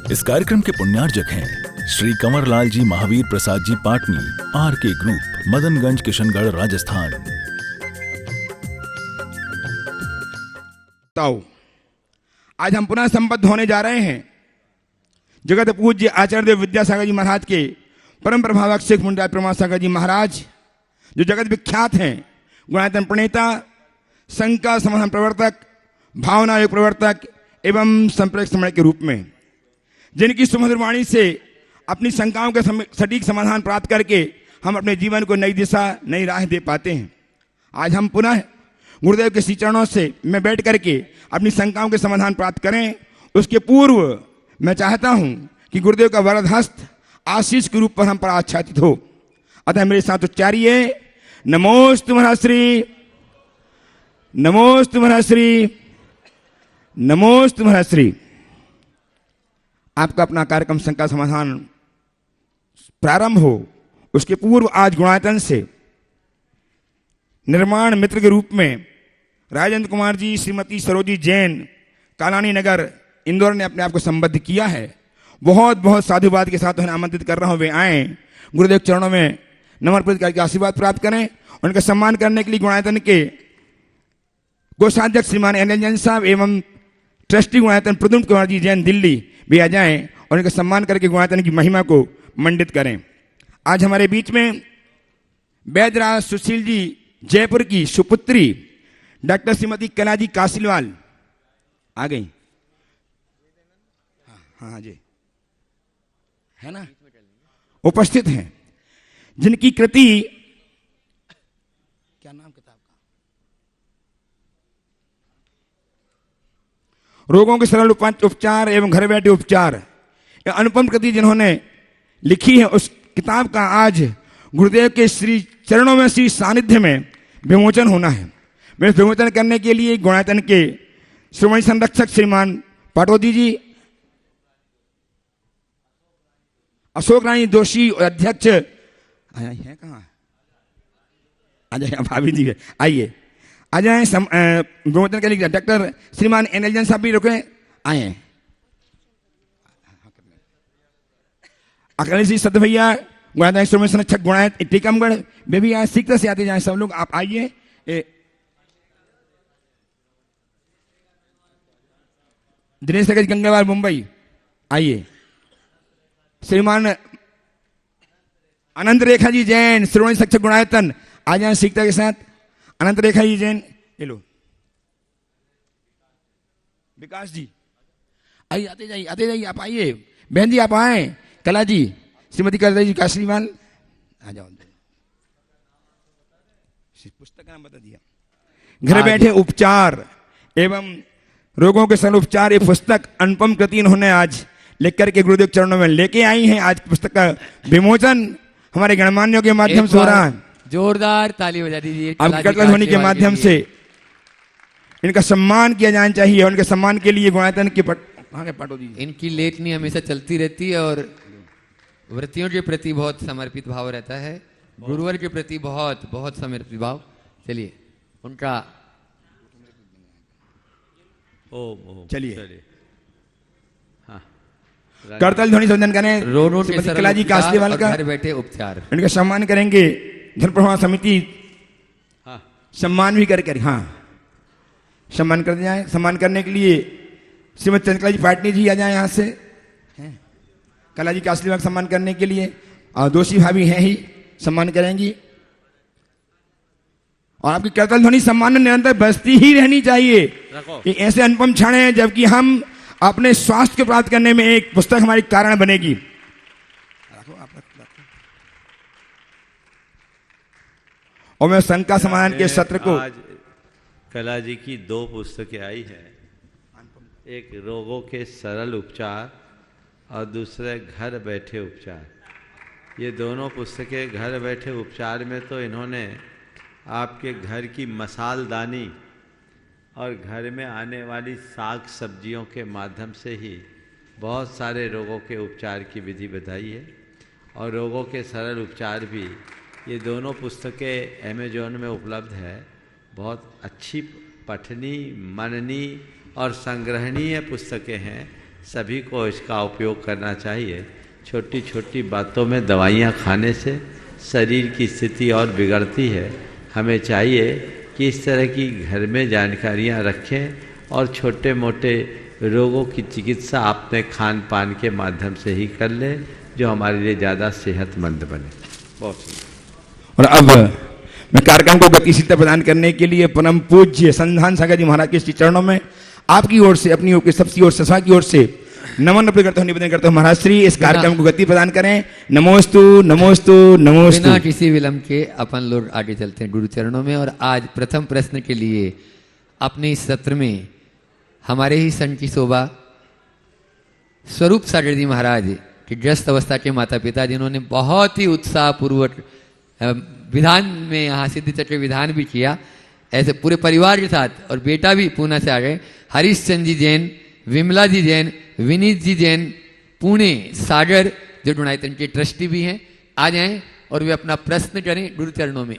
इस कार्यक्रम के पुण्यार्जक हैं श्री कंवरलाल जी महावीर प्रसाद जी पाटनी, RK ग्रुप, मदनगंज, किशनगढ़, राजस्थान। आज हम पुनः संबद्ध होने जा रहे हैं जगत पूज्य आचार्य देव विद्यासागर जी महाराज के परम प्रभावक शेख मुंडा प्रमासागर जी महाराज, जो जगत विख्यात हैं गुणायतन प्रणेता, शंका समाधान प्रवर्तक, भावना योग प्रवर्तक एवं संप्रेक्षक समण के रूप में, जिनकी सुमधुर वाणी से अपनी शंकाओं के सटीक समाधान प्राप्त करके हम अपने जीवन को नई दिशा, नई राह दे पाते हैं। आज हम पुनः गुरुदेव के श्री चरणों से मैं बैठ करके अपनी शंकाओं के समाधान प्राप्त करें। उसके पूर्व मैं चाहता हूं कि गुरुदेव का वरद हस्त आशीष के रूप पर हम पर आच्छादित हो। अतः मेरे साथ उच्चारिए, नमोस्तु महर्षि, नमोस्तु महर्षि, नमोस्तु महर्षि। आपका अपना कार्यक्रम शंका समाधान प्रारंभ हो उसके पूर्व आज गुणायतन से निर्माण मित्र के रूप में राजेंद्र कुमार जी, श्रीमती सरोजी जैन, कालानी नगर, इंदौर ने अपने आप को संबद्ध किया है। बहुत बहुत साधुवाद के साथ उन्हें आमंत्रित कर रहा हूं, वे आए गुरुदेव चरणों में नमर्पित करके आशीर्वाद प्राप्त करें। उनका सम्मान करने के लिए गुणायतन के कोषाध्यक्ष श्रीमान NL जैन साहब एवं ट्रस्टी गुणायतन प्रद्युम्न कुमार जी जैन दिल्ली भी आ जाएं और इनका सम्मान करके गुणायतन की महिमा को मंडित करें। आज हमारे बीच में वैद्यराज सुशील जी जयपुर की सुपुत्री डॉक्टर श्रीमती कला जी कासिलवाल आ गई। हाँ जी, है ना, उपस्थित हैं, जिनकी कृति, क्या नाम किताब का, रोगों के सरल उपचार एवं घर बैठे उपचार, अनुपम कृति जिन्होंने लिखी है, उस किताब का आज गुरुदेव के श्री चरणों में, श्री सानिध्य में विमोचन होना है। मैं विमोचन करने के लिए गुणायतन के श्रोमणी संरक्षक श्रीमान पाटोदी जी, अशोक रानी जोशी अध्यक्ष है, कहाँ आ जाए, भाभी जी है, आइए आ जाए विमोचन के लिए। डॉक्टर श्रीमान NL जैन साहब भी रुके, आए। अखिलेश जी सद भैया गुणायतन श्रोमणी संरक्षक गुणायत टीकमगढ़, वे भी आए, सीखते से आते जाए सब लोग, आप आइए। दिनेश सगज गंगावार मुंबई, आइए। श्रीमान अनंत रेखा जी जैन श्रोमणी संरक्षक गुणायतन, आ जाए सीखता के साथ। अनंत रेखा जी जैन, ये लो। विकास जी आइए, आते जाइए, आते जाइए, आप आइए। बहन जी आप आए, कला जी, श्रीमती कला जी कासलीवाल, आ जाओ। पुस्तक का नाम बता दिया, घर बैठे उपचार एवं रोगों के सरल उपचार, ये पुस्तक अनुपम कृति इन्होंने आज लिख करके गुरुदेव चरणों में लेके आई हैं। आज पुस्तक का विमोचन हमारे गणमान्यों के माध्यम से हो रहा है। जोरदार ताली बजा दीजिए। अब कटल ध्वनि के माध्यम से इनका सम्मान किया जाना चाहिए। उनके सम्मान के लिए गुणायतन के पाटो दीजिए। इनकी लेखनी हमेशा चलती रहती है और वृत्तियों के प्रति बहुत समर्पित भाव रहता है, गुरुवर के प्रति बहुत बहुत समर्पित भाव। चलिए उनका चलिए करतल ध्वनि संबोधन करें। कला जी कासलीवाल का घर बैठे उपचार, इनका सम्मान करेंगे। धन प्रभाव समिति सम्मान भी करके, हाँ सम्मान कर जाए। सम्मान करने के लिए श्रीमती चंद्रकला जी पाटनी जी आ जाए यहाँ से, कला जी कासलीवाल सम्मान करने के लिए, और दोषी भाभी हैं ही, सम्मान करेंगी। और आपकी करतल ध्वनि सम्मान निरंतर बजती ही रहनी चाहिए। ये ऐसे अनुपम क्षण है जबकि हम अपने स्वास्थ्य को प्राप्त करने में एक पुस्तक हमारी कारण बनेगी। और मैं शंका समाधान के सत्र को, आज कला जी की 2 पुस्तकें आई है, एक रोगों के सरल उपचार और दूसरे घर बैठे उपचार। ये दोनों पुस्तकें घर बैठे उपचार में तो इन्होंने आपके घर की मसालदानी और घर में आने वाली साग सब्जियों के माध्यम से ही बहुत सारे रोगों के उपचार की विधि बताई है। और रोगों के सरल उपचार भी, ये दोनों पुस्तकें अमेजोन में उपलब्ध है। बहुत अच्छी पठनीय, मननीय और संग्रहणीय पुस्तकें हैं। सभी को इसका उपयोग करना चाहिए। छोटी छोटी बातों में दवाइयाँ खाने से शरीर की स्थिति और बिगड़ती है। हमें चाहिए कि इस तरह की घर में जानकारियाँ रखें और छोटे मोटे रोगों की चिकित्सा अपने खान पान के माध्यम से ही कर लें, जो हमारे लिए ज़्यादा सेहतमंद बने। बहुत सुंदर। और अब मैं कार्यक्रम को गतिशीलता प्रदान करने के लिए परम पूज्य संधान सागर जी महाराज के श्री चरणों में आपकी ओर से, अपनी ओर के सबकी ओर, सभा की ओर से नमन अर्पित करता हूँ, निवेदन करता हूँ महाराज श्री इस कार्यक्रम को गति प्रदान करें। नमोस्तु नमोस्तु नमोस्तु। बिना किसी विलंब के अपन लोग आगे चलते हैं गुरु चरणों में। और आज प्रथम प्रश्न के लिए अपने इस सत्र में हमारे ही संघ की शोभा स्वरूप सागर जी महाराज के ग्रस्त अवस्था के माता पिता, जिन्होंने बहुत ही उत्साहपूर्वक विधान में यहाँ सिद्धि चक्र विधान भी किया, ऐसे पूरे परिवार के साथ, और बेटा भी पूना से आ गए, हरीशचंद जी जैन, विमला जी जैन, विनीत जी जैन, पुणे सागर, जो डुनाइतन के ट्रस्टी भी हैं, आ जाएं और वे अपना प्रश्न करें गुरु चरणों में।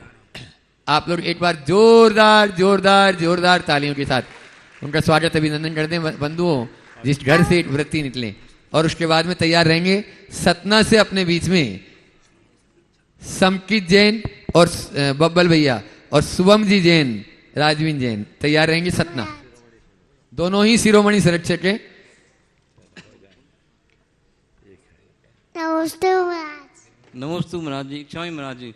आप लोग एक बार जोरदार जोरदार जोरदार तालियों के साथ उनका स्वागत अभिनंदन कर दें बंधुओं, जिस घर से वृत्ति निकले। और उसके बाद में तैयार रहेंगे सतना से अपने बीच में समकित जैन और बब्बल भैया, और शुभम जी जैन, राजवीन जैन तैयार रहेंगे सतना, दोनों ही शिरोमणि संरक्षक है। नमस्ते महाराज। नमस्ते महाराज जी, क्षमा महाराज जी।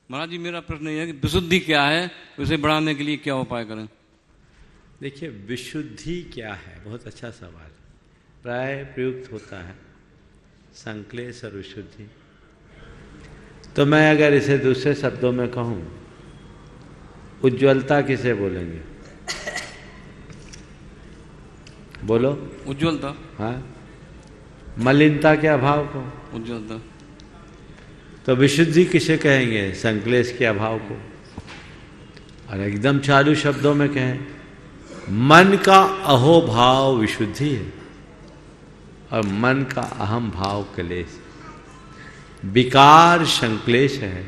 महाराज जी मेरा प्रश्न यह है कि विशुद्धि क्या है, उसे बढ़ाने के लिए क्या उपाय करें? देखिए, विशुद्धि क्या है, बहुत अच्छा सवाल। प्राय प्रयुक्त होता है संक्लेश और विशुद्धि। तो मैं अगर इसे दूसरे शब्दों में कहूँ, उज्ज्वलता किसे बोलेंगे? बोलो। उज्ज्वलता। हाँ। मलिनता के अभाव को उज्ज्वलता। तो विशुद्धि किसे कहेंगे? संक्लेश के अभाव को। और एकदम चालू शब्दों में कहें, मन का अहोभाव विशुद्धि है और मन का अहम भाव क्लेश। विकार संक्लेश है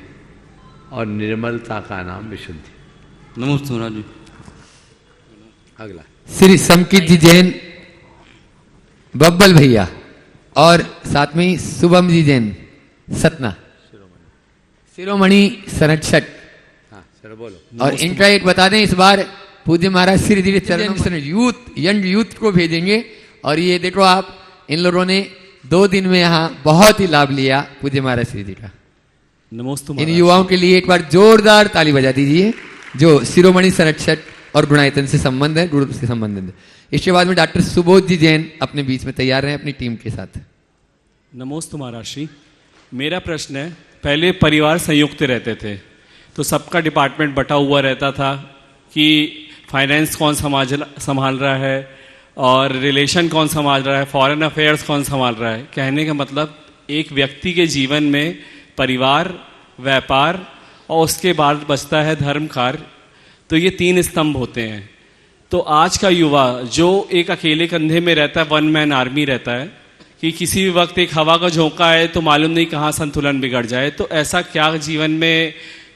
और निर्मलता का नाम विशुद्धि। नमस्ते महाराज जी। अगला श्री समकित जी जैन, बब्बल भैया, और साथ में शुभम जी जैन सतना, शिरोमणि संरक्षक। हाँ सर बोलो। और इनका एक बता दें, इस बार पूज्य महाराज श्री धीरे चरणों में यूथ, यंग यूथ को भेजेंगे। और ये देखो आप, इन लोगों ने 2 दिन में यहाँ बहुत ही लाभ लिया पूज्य महाराज श्री जी का। नमस्ते इन युवाओं के लिए एक बार जोरदार ताली बजा दीजिए, जो शिरोमणि संरक्षक और गुणायतन से संबंध है, गुरु से संबंधित है। इसके बाद में डॉक्टर सुबोध जी जैन अपने बीच में तैयार हैं अपनी टीम के साथ। नमोस्तु महाराज श्री। मेरा प्रश्न है, पहले परिवार संयुक्त रहते थे तो सबका डिपार्टमेंट बटा हुआ रहता था कि फाइनेंस कौन संभाल रहा है और रिलेशन कौन संभाल रहा है, फॉरेन अफेयर्स कौन संभाल रहा है। कहने का मतलब, एक व्यक्ति के जीवन में परिवार, व्यापार और उसके बाद बचता है धर्म कार्य, तो ये 3 स्तंभ होते हैं। तो आज का युवा जो एक अकेले कंधे में रहता है, 1 मैन आर्मी रहता है, कि किसी भी वक्त एक हवा का झोंका है तो मालूम नहीं कहाँ संतुलन बिगड़ जाए। तो ऐसा क्या जीवन में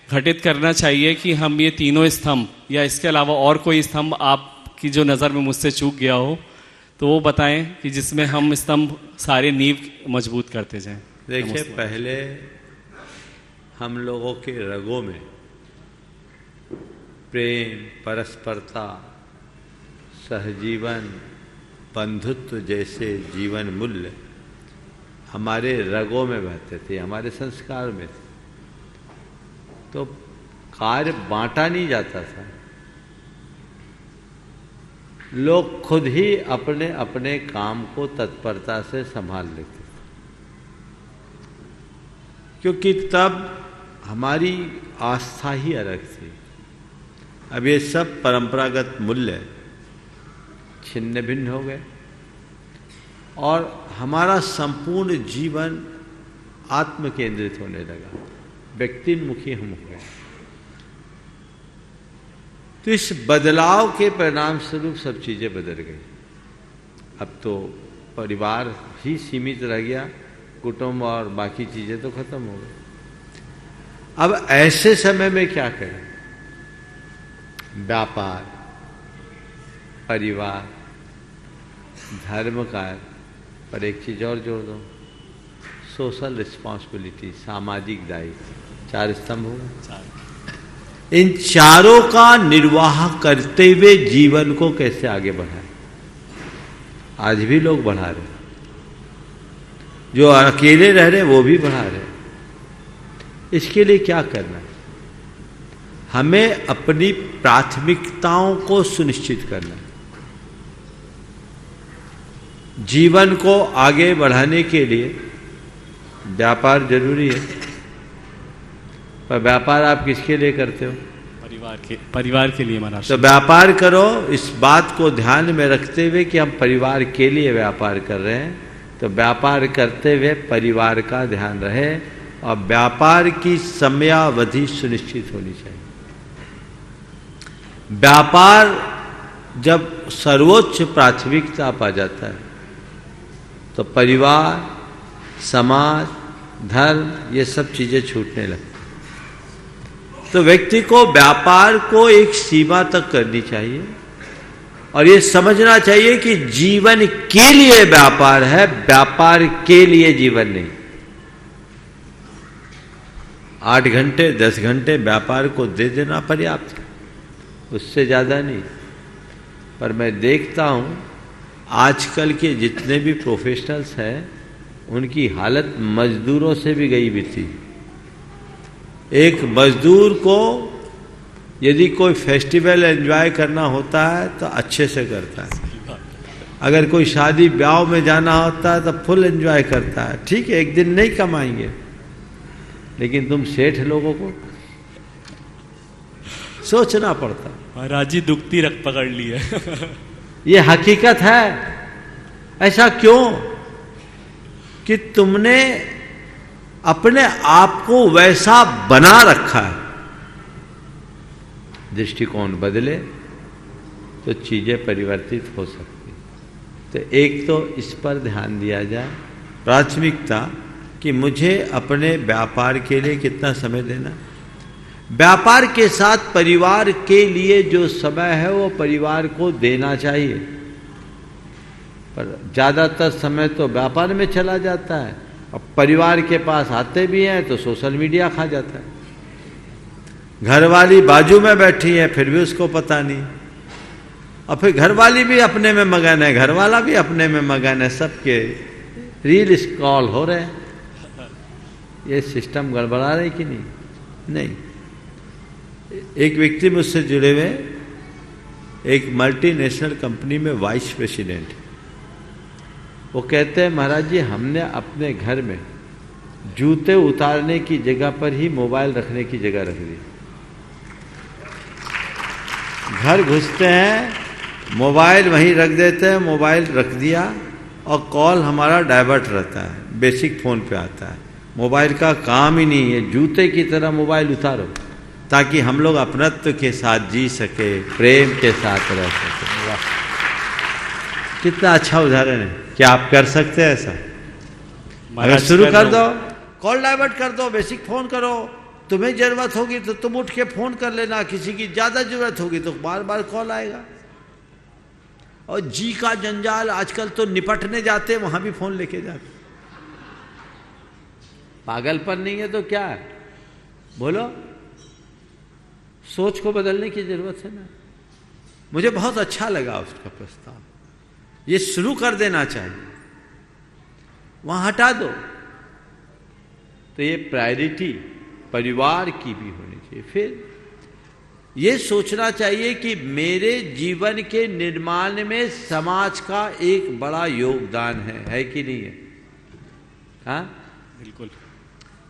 घटित करना चाहिए कि हम ये तीनों स्तंभ या इसके अलावा और कोई स्तंभ आपकी जो नज़र में मुझसे चूक गया हो तो वो बताएं, कि जिसमें हम स्तंभ सारे नींव मजबूत करते जाएं। देखिए, पहले हम लोगों के रगों में प्रेम, परस्परता, सहजीवन, बंधुत्व जैसे जीवन मूल्य हमारे रगों में बहते थे, हमारे संस्कार में थे। तो कार्य बांटा नहीं जाता था, लोग खुद ही अपने अपने काम को तत्परता से संभाल लेते थे, क्योंकि तब हमारी आस्था ही अलग थी। अब ये सब परंपरागत मूल्य छिन्न भिन्न हो गए और हमारा संपूर्ण जीवन आत्म केंद्रित होने लगा, व्यक्तिमुखी हम हो गए। तो इस बदलाव के परिणाम स्वरूप सब चीजें बदल गई। अब तो परिवार ही सीमित रह गया, कुटुंब और बाकी चीजें तो खत्म हो गई। अब ऐसे समय में क्या करें? व्यापार, परिवार धर्म कार्य, पर एक चीज और जोड़ दो, सोशल रिस्पॉन्सिबिलिटी, सामाजिक दायित्व। 4 स्तंभ होगा। इन चारों का निर्वाह करते हुए जीवन को कैसे आगे बढ़ाए। आज भी लोग बढ़ा रहे, जो अकेले रह रहे वो भी बढ़ा रहे। इसके लिए क्या करना है? हमें अपनी प्राथमिकताओं को सुनिश्चित करना है। जीवन को आगे बढ़ाने के लिए व्यापार जरूरी है, पर व्यापार आप किसके लिए करते हो? परिवार के लिए महाराज। तो व्यापार करो इस बात को ध्यान में रखते हुए कि हम परिवार के लिए व्यापार कर रहे हैं, तो व्यापार करते हुए परिवार का ध्यान रहे और व्यापार की समयावधि सुनिश्चित होनी चाहिए। व्यापार जब सर्वोच्च प्राथमिकता पा जाता है तो परिवार, समाज, धर्म, ये सब चीजें छूटने लगती। तो व्यक्ति को व्यापार को एक सीमा तक करनी चाहिए और ये समझना चाहिए कि जीवन के लिए व्यापार है, व्यापार के लिए जीवन नहीं। 8 घंटे 10 घंटे व्यापार को दे देना पर्याप्त है, उससे ज्यादा नहीं। पर मैं देखता हूं आजकल के जितने भी प्रोफेशनल्स हैं उनकी हालत मजदूरों से भी गई बीती। एक मजदूर को यदि कोई फेस्टिवल एंजॉय करना होता है तो अच्छे से करता है, अगर कोई शादी ब्याह में जाना होता है तो फुल एंजॉय करता है। ठीक है, एक दिन नहीं कमाएंगे, लेकिन तुम सेठ लोगों को सोचना पड़ता। महाराज जी दुखती रख पकड़ ली है। ये हकीकत है। ऐसा क्यों? कि तुमने अपने आप को वैसा बना रखा है। दृष्टिकोण बदले तो चीजें परिवर्तित हो सकती। तो एक तो इस पर ध्यान दिया जाए, प्राथमिकता कि मुझे अपने व्यापार के लिए कितना समय देना। व्यापार के साथ परिवार के लिए जो समय है वो परिवार को देना चाहिए, पर ज्यादातर समय तो व्यापार में चला जाता है। अब परिवार के पास आते भी हैं तो सोशल मीडिया खा जाता है। घरवाली बाजू में बैठी है फिर भी उसको पता नहीं, और फिर घरवाली भी अपने में मगन है, घरवाला भी अपने में मगन है, सबके रील स्क्रॉल हो रहे हैं। ये सिस्टम गड़बड़ा रहे कि नहीं? नहीं। एक व्यक्ति मुझसे जुड़े हुए, एक मल्टीनेशनल कंपनी में वाइस प्रेसिडेंट, वो कहते हैं महाराज जी हमने अपने घर में जूते उतारने की जगह पर ही मोबाइल रखने की जगह रख दी। घर घुसते हैं मोबाइल वहीं रख देते हैं, मोबाइल रख दिया और कॉल हमारा डाइवर्ट रहता है, बेसिक फोन पे आता है। मोबाइल का काम ही नहीं है, जूते की तरह मोबाइल उतारो ताकि हम लोग अपनत्व के साथ जी सके, प्रेम के साथ रह सके। वाह, कितना अच्छा उदाहरण है। क्या आप कर सकते हैं ऐसा? अगर शुरू कर दो, कॉल डाइवर्ट कर दो, बेसिक फोन करो। तुम्हें जरूरत होगी तो तुम उठ के फोन कर लेना, किसी की ज्यादा जरूरत होगी तो बार बार कॉल आएगा। और जी का जंजाल, आजकल तो निपटने जाते वहां भी फोन लेके जाते। पागलपन नहीं है तो क्या है? बोलो, सोच को बदलने की जरूरत है ना। मुझे बहुत अच्छा लगा उसका प्रस्ताव, ये शुरू कर देना चाहिए, वहां हटा दो। तो ये प्रायोरिटी परिवार की भी होनी चाहिए। फिर ये सोचना चाहिए कि मेरे जीवन के निर्माण में समाज का एक बड़ा योगदान है कि नहीं है? हाँ बिल्कुल।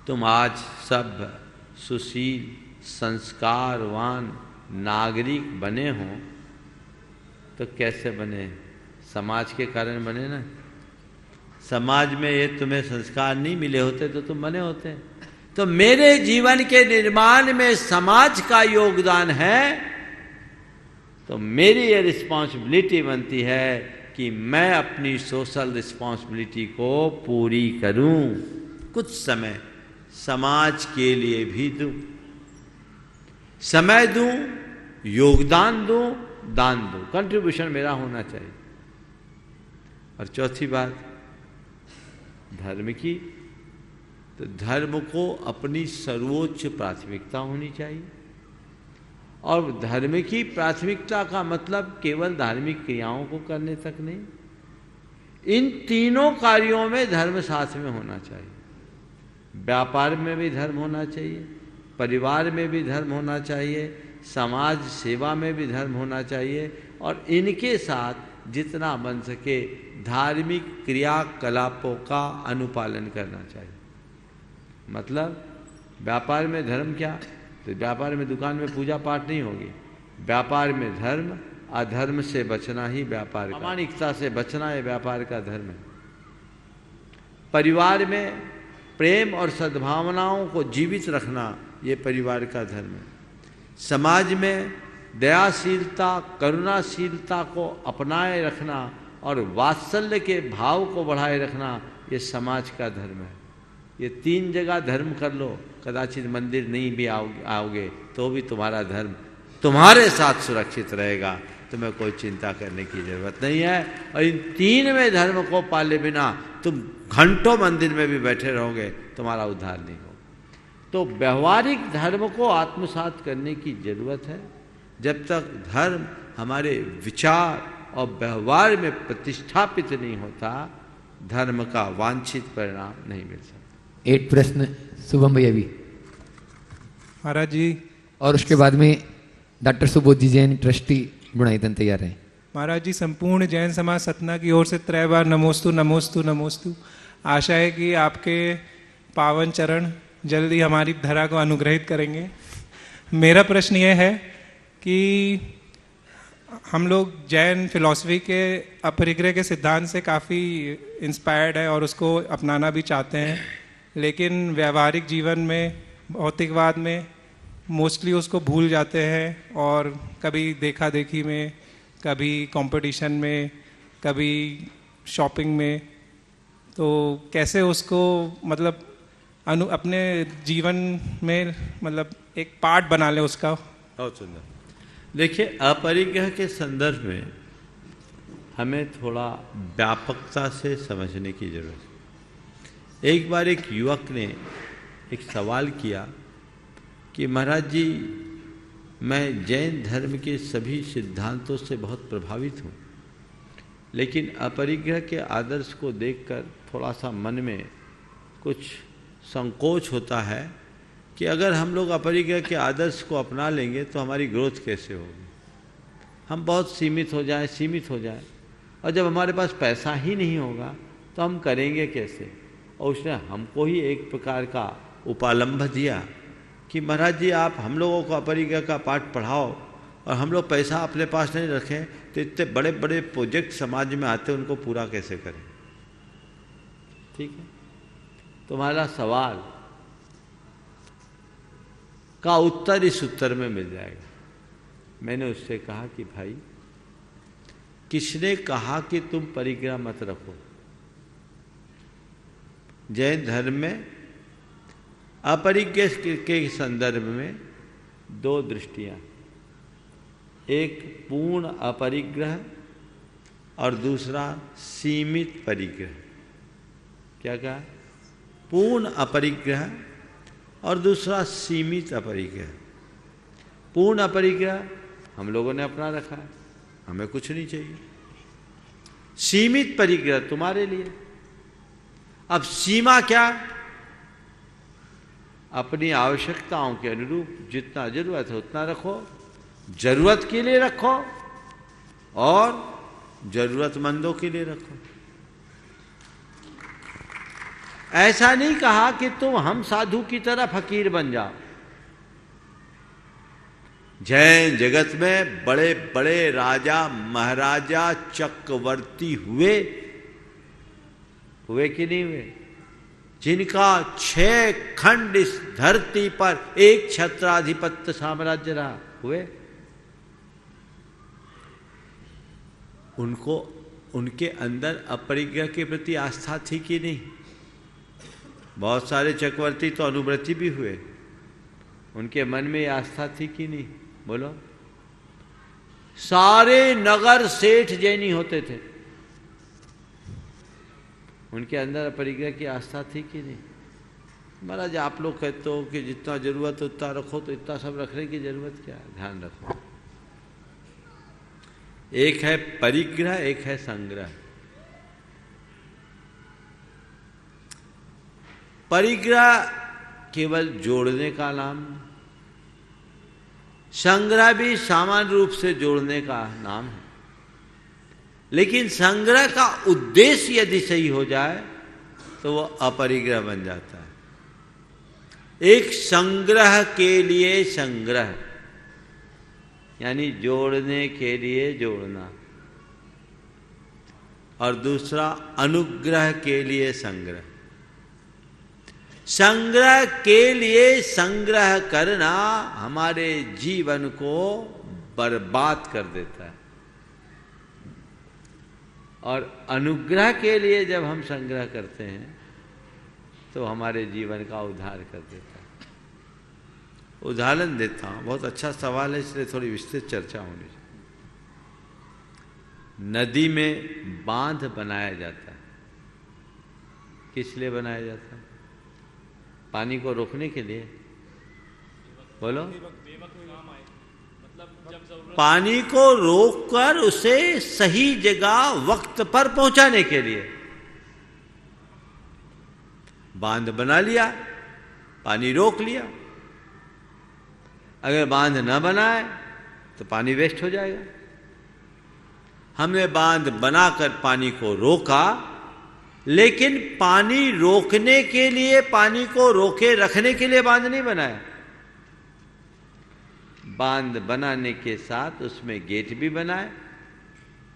तुम आज सब सुशील संस्कारवान नागरिक बने हो तो कैसे बने? समाज के कारण बने ना। समाज में ये तुम्हें संस्कार नहीं मिले होते तो तुम बने होते। तो मेरे जीवन के निर्माण में समाज का योगदान है, तो मेरी ये रिस्पॉन्सिबिलिटी बनती है कि मैं अपनी सोशल रिस्पॉन्सिबिलिटी को पूरी करूं, कुछ समय समाज के लिए भी दूं, समय दूं, योगदान दूं, दान दूं। कंट्रीब्यूशन मेरा होना चाहिए। और चौथी बात धर्म की, तो धर्म को अपनी सर्वोच्च प्राथमिकता होनी चाहिए। और धर्म की प्राथमिकता का मतलब केवल धार्मिक क्रियाओं को करने तक नहीं, इन तीनों कार्यों में धर्म साथ में होना चाहिए। व्यापार में भी धर्म होना चाहिए, परिवार में भी धर्म होना चाहिए, समाज सेवा में भी धर्म होना चाहिए, और इनके साथ जितना बन सके धार्मिक क्रियाकलापों का अनुपालन करना चाहिए। मतलब व्यापार में धर्म क्या, तो व्यापार में दुकान में पूजा पाठ नहीं होगी, व्यापार में धर्म, अधर्म से बचना ही व्यापार का, प्रामाणिकता से बचना ये व्यापार का धर्म है। परिवार में प्रेम और सद्भावनाओं को जीवित रखना ये परिवार का धर्म है। समाज में दयाशीलता, करुणाशीलता को अपनाए रखना और वात्सल्य के भाव को बढ़ाए रखना ये समाज का धर्म है। ये तीन जगह धर्म कर लो, कदाचित मंदिर नहीं भी आओगे तो भी तुम्हारा धर्म तुम्हारे साथ सुरक्षित रहेगा, तुम्हें कोई चिंता करने की जरूरत नहीं है। और इन तीन में धर्म को पाले बिना तुम घंटों मंदिर में भी बैठे रहोगे, तुम्हारा उद्धार नहीं होगा। तो व्यवहारिक धर्म को आत्मसात करने की जरूरत है। जब तक धर्म हमारे विचार और व्यवहार में प्रतिष्ठापित नहीं होता, धर्म का वांछित परिणाम नहीं मिल सकता। एक प्रश्न शुभम भैया भी, महाराज जी, और उसके बाद में डॉक्टर सुबोध जी जैन ट्रस्टी बुनाईतन तैयार हैं। महाराज जी, संपूर्ण जैन समाज सतना की ओर से 3 बार नमोस्तु नमोस्तु नमोस्तु। आशा है कि आपके पावन चरण जल्दी हमारी धरा को अनुग्रहित करेंगे। मेरा प्रश्न यह है कि हम लोग जैन फिलॉसफी के अपरिग्रह के सिद्धांत से काफ़ी इंस्पायर्ड है और उसको अपनाना भी चाहते हैं, लेकिन व्यवहारिक जीवन में, भौतिकवाद में मोस्टली उसको भूल जाते हैं और कभी देखा देखी में, कभी कंपटीशन में, कभी शॉपिंग में। तो कैसे उसको मतलब अपने जीवन में मतलब एक पार्ट बना ले उसका। बहुत सुंदर। देखिए, अपरिग्रह के संदर्भ में हमें थोड़ा व्यापकता से समझने की जरूरत है। एक बार एक युवक ने एक सवाल किया कि महाराज जी, मैं जैन धर्म के सभी सिद्धांतों से बहुत प्रभावित हूँ, लेकिन अपरिग्रह के आदर्श को देखकर थोड़ा सा मन में कुछ संकोच होता है कि अगर हम लोग अपरिग्रह के आदर्श को अपना लेंगे तो हमारी ग्रोथ कैसे होगी, हम बहुत सीमित हो जाएं, और जब हमारे पास पैसा ही नहीं होगा तो हम करेंगे कैसे। और उसने हमको ही एक प्रकार का उपालंभ दिया कि महाराज जी, आप हम लोगों को अपरिग्रह का पाठ पढ़ाओ, और हम लोग पैसा अपने पास नहीं रखें तो इतने बड़े बड़े प्रोजेक्ट समाज में आते हैं, उनको पूरा कैसे करें। ठीक है, तुम्हारा सवाल का उत्तर इस उत्तर में मिल जाएगा। मैंने उससे कहा कि भाई, किसने कहा कि तुम परिग्रह मत रखो। जैन धर्म में अपरिग्रह के संदर्भ में 2 दृष्टियां, एक पूर्ण अपरिग्रह और दूसरा सीमित परिग्रह। क्या कहा? पूर्ण अपरिग्रह और दूसरा सीमित अपरिग्रह। पूर्ण अपरिग्रह हम लोगों ने अपना रखा है, हमें कुछ नहीं चाहिए। सीमित परिग्रह तुम्हारे लिए। अब सीमा क्या? अपनी आवश्यकताओं के अनुरूप जितना जरूरत है उतना रखो, जरूरत के लिए रखो और जरूरतमंदों के लिए रखो। ऐसा नहीं कहा कि तुम हम साधु की तरह फकीर बन जाओ। जैन जगत में बड़े बड़े राजा महाराजा चक्रवर्ती हुए कि नहीं हुए, जिनका 6 खंड इस धरती पर एक छत्राधिपत्य साम्राज्य रहा, हुए। उनको उनके अंदर अपरिग्रह के प्रति आस्था थी कि नहीं? बहुत सारे चक्रवर्ती तो अनुव्रती भी हुए, उनके मन में आस्था थी कि नहीं? बोलो। सारे नगर सेठ जैनी होते थे, उनके अंदर अपरिग्रह की आस्था थी कि नहीं? महाराज आप लोग कहते हो कि जितना जरूरत है उतना रखो, तो इतना सब रखने की जरूरत क्या है? ध्यान रखो, एक है परिग्रह, एक है संग्रह। परिग्रह केवल जोड़ने का नाम, संग्रह भी सामान्य रूप से जोड़ने का नाम है। लेकिन संग्रह का उद्देश्य यदि सही हो जाए तो वो अपरिग्रह बन जाता है। एक संग्रह के लिए संग्रह, यानी जोड़ने के लिए जोड़ना, और दूसरा अनुग्रह के लिए संग्रह। संग्रह के लिए संग्रह करना हमारे जीवन को बर्बाद कर देता है, और अनुग्रह के लिए जब हम संग्रह करते हैं तो हमारे जीवन का उद्धार कर देता है। उदाहरण देता हूं, बहुत अच्छा सवाल है, इसलिए थोड़ी विस्तृत चर्चा होनी चाहिए। नदी में बांध बनाया जाता है, किस लिए बनाया जाता है? पानी को रोकने के लिए। बोलो। पानी को रोककर उसे सही जगह वक्त पर पहुंचाने के लिए बांध बना लिया, पानी रोक लिया। अगर बांध न बनाए तो पानी वेस्ट हो जाएगा। हमने बांध बनाकर पानी को रोका, लेकिन पानी रोकने के लिए, पानी को रोके रखने के लिए बांध नहीं बनाया। बांध बनाने के साथ उसमें गेट भी बनाए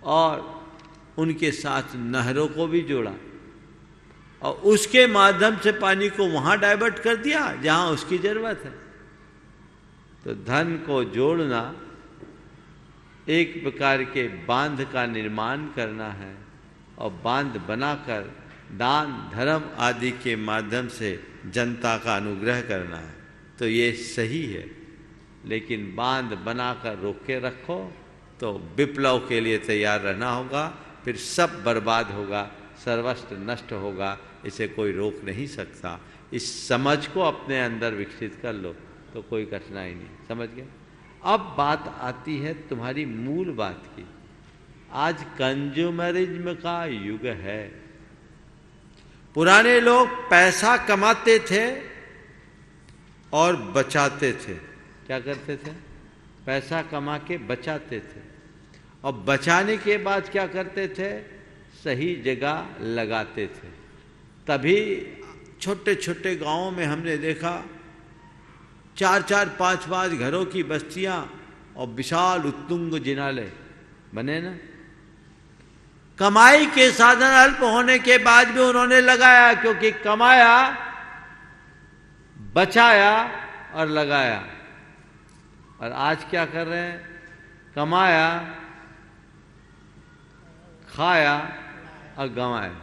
और उनके साथ नहरों को भी जोड़ा, और उसके माध्यम से पानी को वहां डाइवर्ट कर दिया जहां उसकी जरूरत है। तो धन को जोड़ना एक प्रकार के बांध का निर्माण करना है, और बांध बनाकर दान धर्म आदि के माध्यम से जनता का अनुग्रह करना है। तो ये सही है, लेकिन बांध बनाकर रोक के रखो तो विप्लव के लिए तैयार रहना होगा, फिर सब बर्बाद होगा, सर्वस्व नष्ट होगा, इसे कोई रोक नहीं सकता। इस समझ को अपने अंदर विकसित कर लो तो कोई कठिनाई नहीं। समझ गए? अब बात आती है तुम्हारी मूल बात की। आज कंज्यूमरिज्म का युग है। पुराने लोग पैसा कमाते थे और बचाते थे। क्या करते थे? पैसा कमा के बचाते थे, और बचाने के बाद क्या करते थे? सही जगह लगाते थे। तभी छोटे छोटे गांवों में हमने देखा 4-4, 5-5 घरों की बस्तियां और विशाल उत्तुंग जिनालय बने ना। कमाई के साधन अल्प होने के बाद भी उन्होंने लगाया, क्योंकि कमाया, बचाया और लगाया। और आज क्या कर रहे हैं? कमाया, खाया और गंवाया।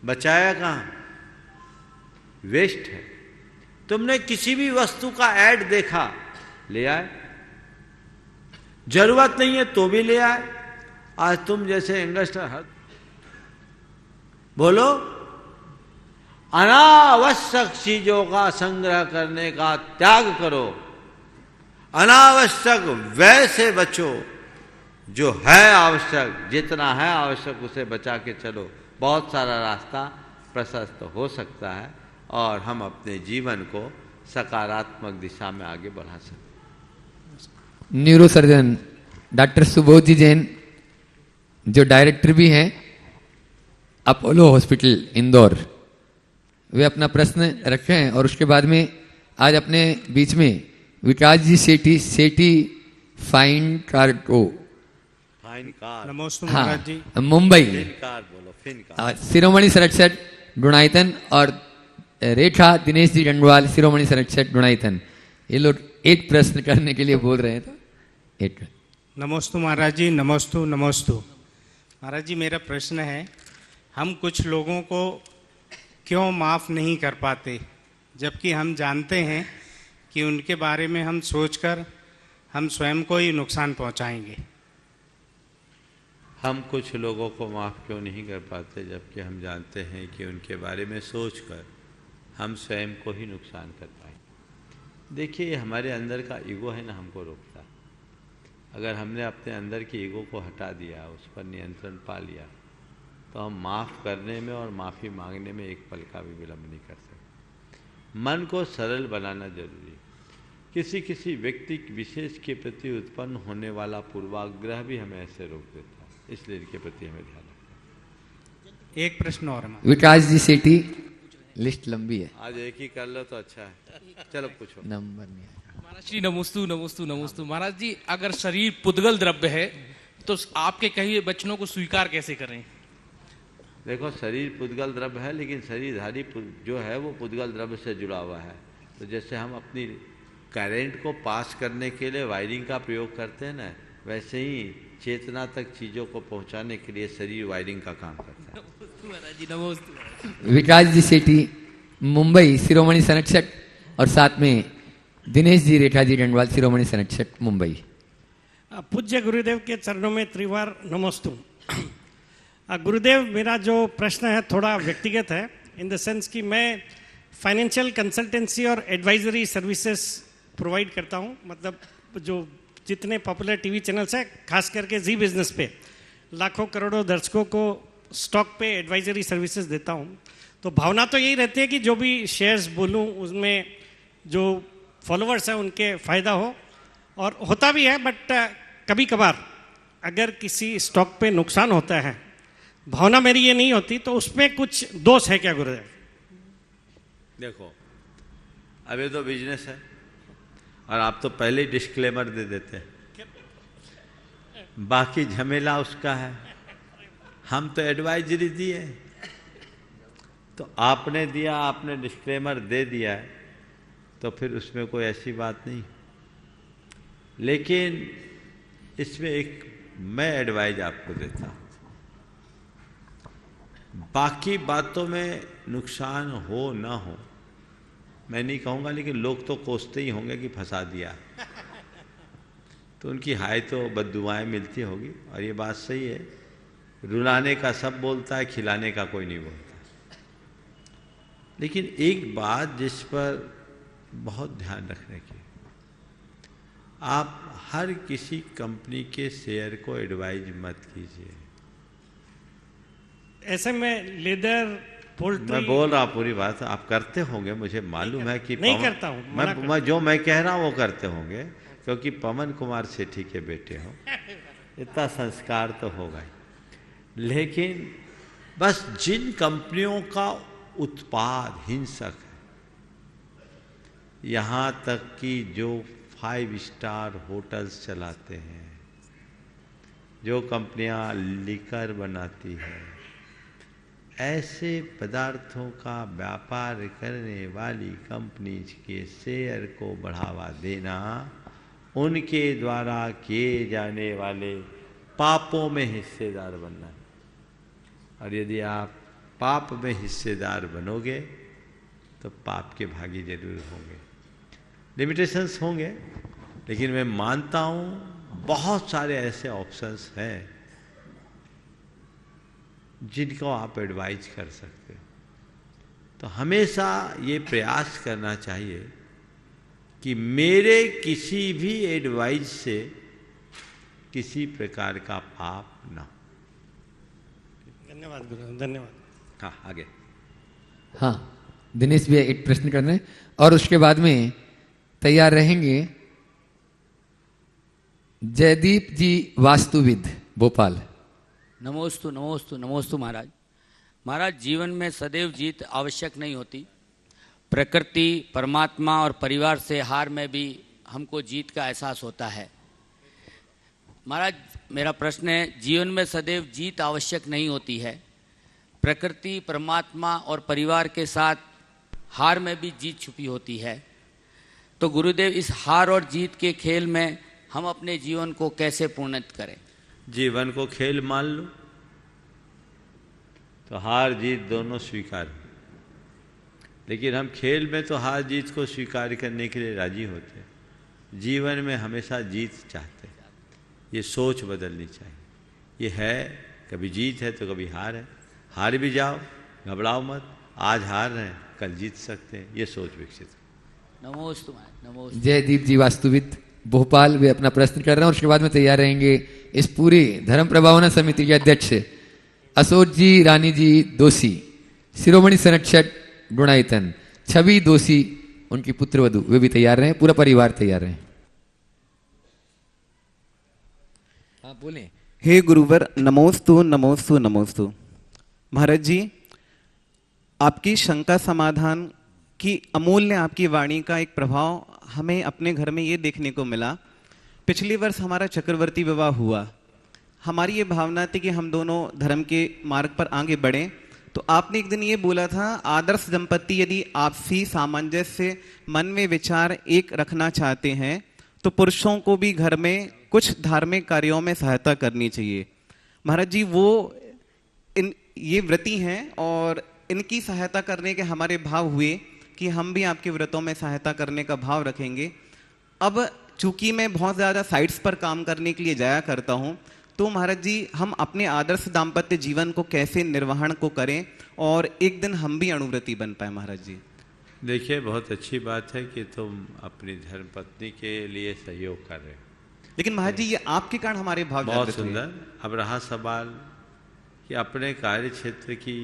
बचाया कहाँ? वेस्ट है। तुमने किसी भी वस्तु का ऐड देखा, ले आए, जरूरत नहीं है तो भी ले आए। आज तुम जैसे यंगस्टर बोलो, अनावश्यक चीजों का संग्रह करने का त्याग करो, अनावश्यक व्यय से बचो, जो है आवश्यक, जितना है आवश्यक उसे बचा के चलो। बहुत सारा रास्ता प्रशस्त हो सकता है और हम अपने जीवन को सकारात्मक दिशा में आगे बढ़ा सकते। न्यूरो सर्जन डॉक्टर सुबोध जी जैन, जो डायरेक्टर भी हैं अपोलो हॉस्पिटल इंदौर, वे अपना प्रश्न रखे हैं। और उसके बाद में आज अपने बीच में विकास जी सेठी फाइन कार्टो, नमस्ते हाँ, महाराज जी, मुंबई, बोलो, शिरोमणि सरटसठ डुणाइतन, और रेखा दिनेश जी डंडवाल, शिरोमणि सरटसठ डुणाइतन। ये लोग एक प्रश्न करने के लिए बोल रहे हैं, तो एक। नमस्ते महाराज जी, नमस्ते नमस्ते महाराज जी। मेरा प्रश्न है, हम कुछ लोगों को क्यों माफ़ नहीं कर पाते, जबकि हम जानते हैं कि उनके बारे में हम सोचकर हम स्वयं को ही नुकसान पहुंचाएंगे। हम कुछ लोगों को माफ़ क्यों नहीं कर पाते, जबकि हम जानते हैं कि उनके बारे में सोचकर हम स्वयं को ही नुकसान कर पाएंगे। देखिए, ये हमारे अंदर का ईगो है ना, हमको रोकता है। अगर हमने अपने अंदर के ईगो को हटा दिया, उस पर नियंत्रण पा लिया, तो हम माफ़ करने में और माफ़ी मांगने में एक पल का भी विलम्ब नहीं कर सकते। मन को सरल बनाना जरूरी है। किसी किसी व्यक्ति विशेष के प्रति उत्पन्न होने वाला पूर्वाग्रह भी हमें ऐसे रोक देता है, इसलिए इनके प्रति हमें ध्यान रखना है। एक प्रश्न और है। विकास जी सेठी, लिस्ट लंबी है, आज एक ही कर लो तो अच्छा है। चलो पूछो। नंबर नहीं है। महाराज जी नमोस्तु नमोस्तु नमोस्तु। महाराज जी, अगर शरीर पुद्गल द्रव्य है तो आपके कहे वचनों को स्वीकार कैसे करें? देखो, शरीर पुद्गल द्रव्य है, लेकिन शरीरधारी जो है वो पुद्गल द्रव्य से जुड़ा हुआ है। तो जैसे हम अपनी करंट को पास करने के लिए वायरिंग का प्रयोग करते हैं ना, वैसे ही चेतना तक चीज़ों को पहुंचाने के लिए शरीर वायरिंग का काम करता है। महाराज जी नमोस्तु। विकास जी सेठी, मुंबई, शिरोमणि संरक्षक, और साथ में दिनेश जी रेखा जी डंडवाल, शिरोमणि संरक्षक, मुंबई। पूज्य गुरुदेव के चरणों में त्रिवार नमोस्तु। गुरुदेव, मेरा जो प्रश्न है थोड़ा व्यक्तिगत है, इन द सेंस कि मैं फाइनेंशियल कंसल्टेंसी और एडवाइजरी सर्विसेज प्रोवाइड करता हूँ। मतलब जो जितने पॉपुलर टीवी चैनल्स हैं, खास करके जी बिजनेस पे लाखों करोड़ों दर्शकों को स्टॉक पे एडवाइजरी सर्विसेज देता हूँ। तो भावना तो यही रहती है कि जो भी शेयर्स बोलूँ उसमें जो फॉलोअर्स हैं उनके फ़ायदा हो, और होता भी है। बट कभी कभार अगर किसी स्टॉक पे नुकसान होता है, भावना मेरी ये नहीं होती, तो उसमें कुछ दोष है क्या गुरुदेव? देखो, अब ये तो बिजनेस है और आप तो पहले ही डिस्क्लेमर दे देते हैं, बाकी झमेला उसका है। हम तो एडवाइजरी दिए, तो आपने दिया, आपने डिस्क्लेमर दे दिया है, तो फिर उसमें कोई ऐसी बात नहीं। लेकिन इसमें एक मैं एडवाइज आपको देता हूँ, बाकी बातों में नुकसान हो ना हो मैं नहीं कहूँगा, लेकिन लोग तो कोसते ही होंगे कि फंसा दिया, तो उनकी हाय तो बद्दुआएं मिलती होगी। और ये बात सही है, रुलाने का सब बोलता है, खिलाने का कोई नहीं बोलता। लेकिन एक बात जिस पर बहुत ध्यान रखने की, आप हर किसी कंपनी के शेयर को एडवाइज मत कीजिए। ऐसे में लेदर पोल्ट्री, मैं बोल रहा हूँ पूरी बात, आप करते होंगे, मुझे मालूम है कि नहीं करता हूँ, मैं जो मैं कह रहा हूँ वो करते होंगे, क्योंकि पवन कुमार सेठी के बेटे हो, इतना संस्कार तो होगा ही। लेकिन बस जिन कंपनियों का उत्पाद हिंसक है, यहाँ तक कि जो 5 स्टार होटल्स चलाते हैं, जो कंपनियां लिकर बनाती है, ऐसे पदार्थों का व्यापार करने वाली कंपनीज के शेयर को बढ़ावा देना, उनके द्वारा किए जाने वाले पापों में हिस्सेदार बनना है। और यदि आप पाप में हिस्सेदार बनोगे तो पाप के भागी जरूर होंगे। लिमिटेशंस होंगे, लेकिन मैं मानता हूँ बहुत सारे ऐसे ऑप्शंस हैं जिनको आप एडवाइज कर सकते हो। तो हमेशा ये प्रयास करना चाहिए कि मेरे किसी भी एडवाइस से किसी प्रकार का पाप ना हो। धन्यवाद गुरु, धन्यवाद। हाँ, आगे। हाँ, दिनेश भैया एक प्रश्न करना है और उसके बाद में तैयार रहेंगे जयदीप जी वास्तुविद, भोपाल। नमोस्तु नमोस्तु नमोस्तु। महाराज, महाराज, जीवन में सदैव जीत आवश्यक नहीं होती। प्रकृति, परमात्मा और परिवार से हार में भी हमको जीत का एहसास होता है। महाराज, मेरा प्रश्न है, जीवन में सदैव जीत आवश्यक नहीं होती है। प्रकृति, परमात्मा और परिवार के साथ हार में भी जीत छुपी होती है। तो गुरुदेव, इस हार और जीत के खेल में हम अपने जीवन को कैसे पूर्णत करें? जीवन को खेल मान लो तो हार जीत दोनों स्वीकार हो। लेकिन हम खेल में तो हार जीत को स्वीकार करने के लिए राजी होते हैं, जीवन में हमेशा जीत चाहते हैं। ये सोच बदलनी चाहिए। ये है, कभी जीत है तो कभी हार है। हार भी जाओ, घबराओ मत, आज हार रहे हैं कल जीत सकते हैं, ये सोच विकसित। नमोस्तु महाराज, नमोस्तु। जयदीप जी वास्तुविद भोपाल वे अपना प्रश्न कर रहे हैं और उसके बाद में तैयार रहेंगे इस पूरी धर्म प्रभावना समिति के अध्यक्ष अशोक जी रानी जी दोषी, शिरोमणि संरक्षक गुणायतन छवि दोषी, उनकी पुत्रवधू, वे भी तैयार रहे, पूरा परिवार तैयार रहे। हाँ बोले। हे गुरुवर, नमोस्तु नमोस्तु नमोस्तु। महाराज जी, आपकी शंका समाधान की अमूल्य आपकी वाणी का एक प्रभाव हमें अपने घर में ये देखने को मिला। पिछले वर्ष हमारा चक्रवर्ती विवाह हुआ। हमारी ये भावना थी कि हम दोनों धर्म के मार्ग पर आगे बढ़ें। तो आपने एक दिन ये बोला था, आदर्श दंपति यदि आपसी सामंजस्य मन में विचार एक रखना चाहते हैं तो पुरुषों को भी घर में कुछ धार्मिक कार्यों में सहायता करनी चाहिए। महाराज जी, वो ये व्रती हैं और इनकी सहायता करने के हमारे भाव हुए कि हम भी आपके व्रतों में सहायता करने का भाव रखेंगे। अब चूंकि मैं बहुत ज़्यादा साइट्स पर काम करने के लिए जाया करता हूँ, तो महाराज जी हम अपने आदर्श दाम्पत्य जीवन को कैसे निर्वहन को करें और एक दिन हम भी अणुव्रती बन पाए। महाराज जी देखिए, बहुत अच्छी बात है कि तुम अपनी धर्मपत्नी के लिए सहयोग कर रहे हो, लेकिन महाराज जी ये आपके कारण हमारे भाव बहुत सुंदर। अब रहा सवाल कि अपने कार्य क्षेत्र की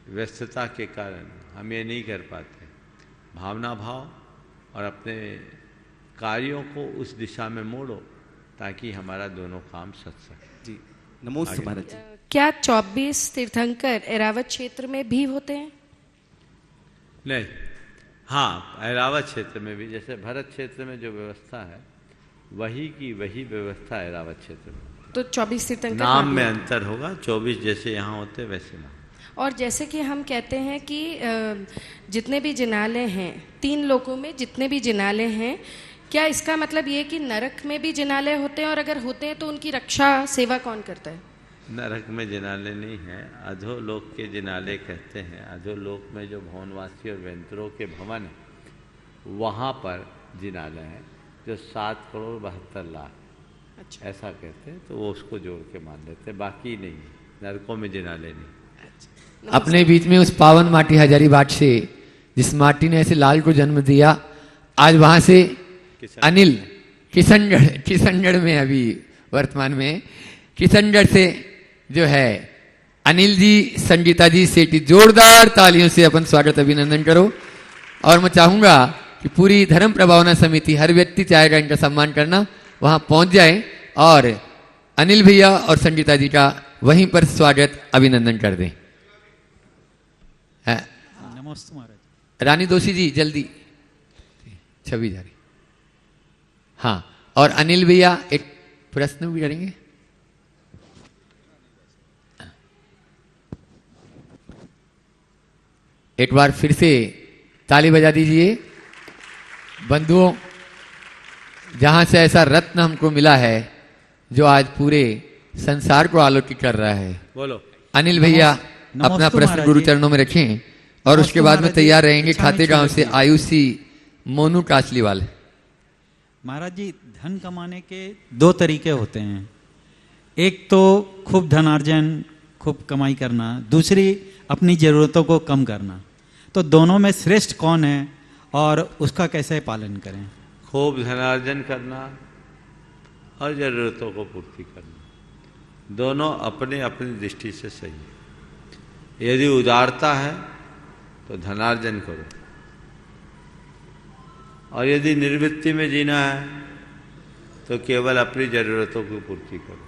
व्यस्तता के कारण हम ये नहीं कर पाते। भावना भाव और अपने कार्यों को उस दिशा में मोड़ो ताकि हमारा दोनों काम सच सके। जी नमोस्तु महाराज जी। क्या 24 तीर्थंकर ऐरावत क्षेत्र में भी होते हैं? नहीं, हाँ, ऐरावत क्षेत्र में भी, जैसे भरत क्षेत्र में जो व्यवस्था है वही की वही व्यवस्था ऐरावत क्षेत्र में। तो 24 तीर्थंकर नाम में अंतर होगा, 24 जैसे यहाँ होते वैसे ना। और जैसे कि हम कहते हैं कि जितने भी जिनालय हैं, 3 लोकों में जितने भी जिनालय हैं, क्या इसका मतलब ये कि नरक में भी जिनालय होते हैं, और अगर होते हैं तो उनकी रक्षा सेवा कौन करता है? नरक में जिनालय नहीं है, अधोलोक के जिनालय कहते हैं। अधोलोक में जो भवनवासी और वेंतरों के भवन है वहाँ पर जिनालय है जो 7 करोड़ 72 लाख, अच्छा, ऐसा कहते हैं, तो वो उसको जोड़ के मान लेते हैं, बाकी नहीं, नरकों में जिनालय नहीं। अपने बीच में उस पावन माटी हजारीबाग से जिस माटी ने ऐसे लाल को जन्म दिया, आज वहां से अनिल किशनगढ़ में अभी वर्तमान में किशनगढ़ से जो है अनिल जी, संगीता जी सेठी, जोरदार तालियों से अपन स्वागत अभिनंदन करो। और मैं चाहूंगा कि पूरी धर्म प्रभावना समिति, हर व्यक्ति चाहेगा इनका सम्मान करना, वहां पहुंच जाए और अनिल भैया और संगीता जी का वहीं पर स्वागत अभिनंदन कर दें। नमस्ते महाराज। रानी दोषी जी जल्दी, छवि जा रही। हाँ, और अनिल भैया एक प्रश्न भी करेंगे। एक बार फिर से ताली बजा दीजिए। बंधुओं, जहां से ऐसा रत्न हमको मिला है जो आज पूरे संसार को आलोकित कर रहा है। बोलो अनिल भैया अपना प्रश्न गुरु चरणों में रखें और उसके बाद में तैयार रहेंगे खाते गांव से आयुषी मोनू कासलीवाल। महाराज जी, धन कमाने के 2 तरीके होते हैं। एक तो खूब धनार्जन, खूब कमाई करना, दूसरी अपनी ज़रूरतों को कम करना। तो दोनों में श्रेष्ठ कौन है और उसका कैसे पालन करें? खूब धनार्जन करना और ज़रूरतों को पूर्ति करना, दोनों अपने अपनी दृष्टि से सही है। यदि उदारता है तो धनार्जन करो, और यदि निर्वृत्ति में जीना है तो केवल अपनी ज़रूरतों की पूर्ति करो।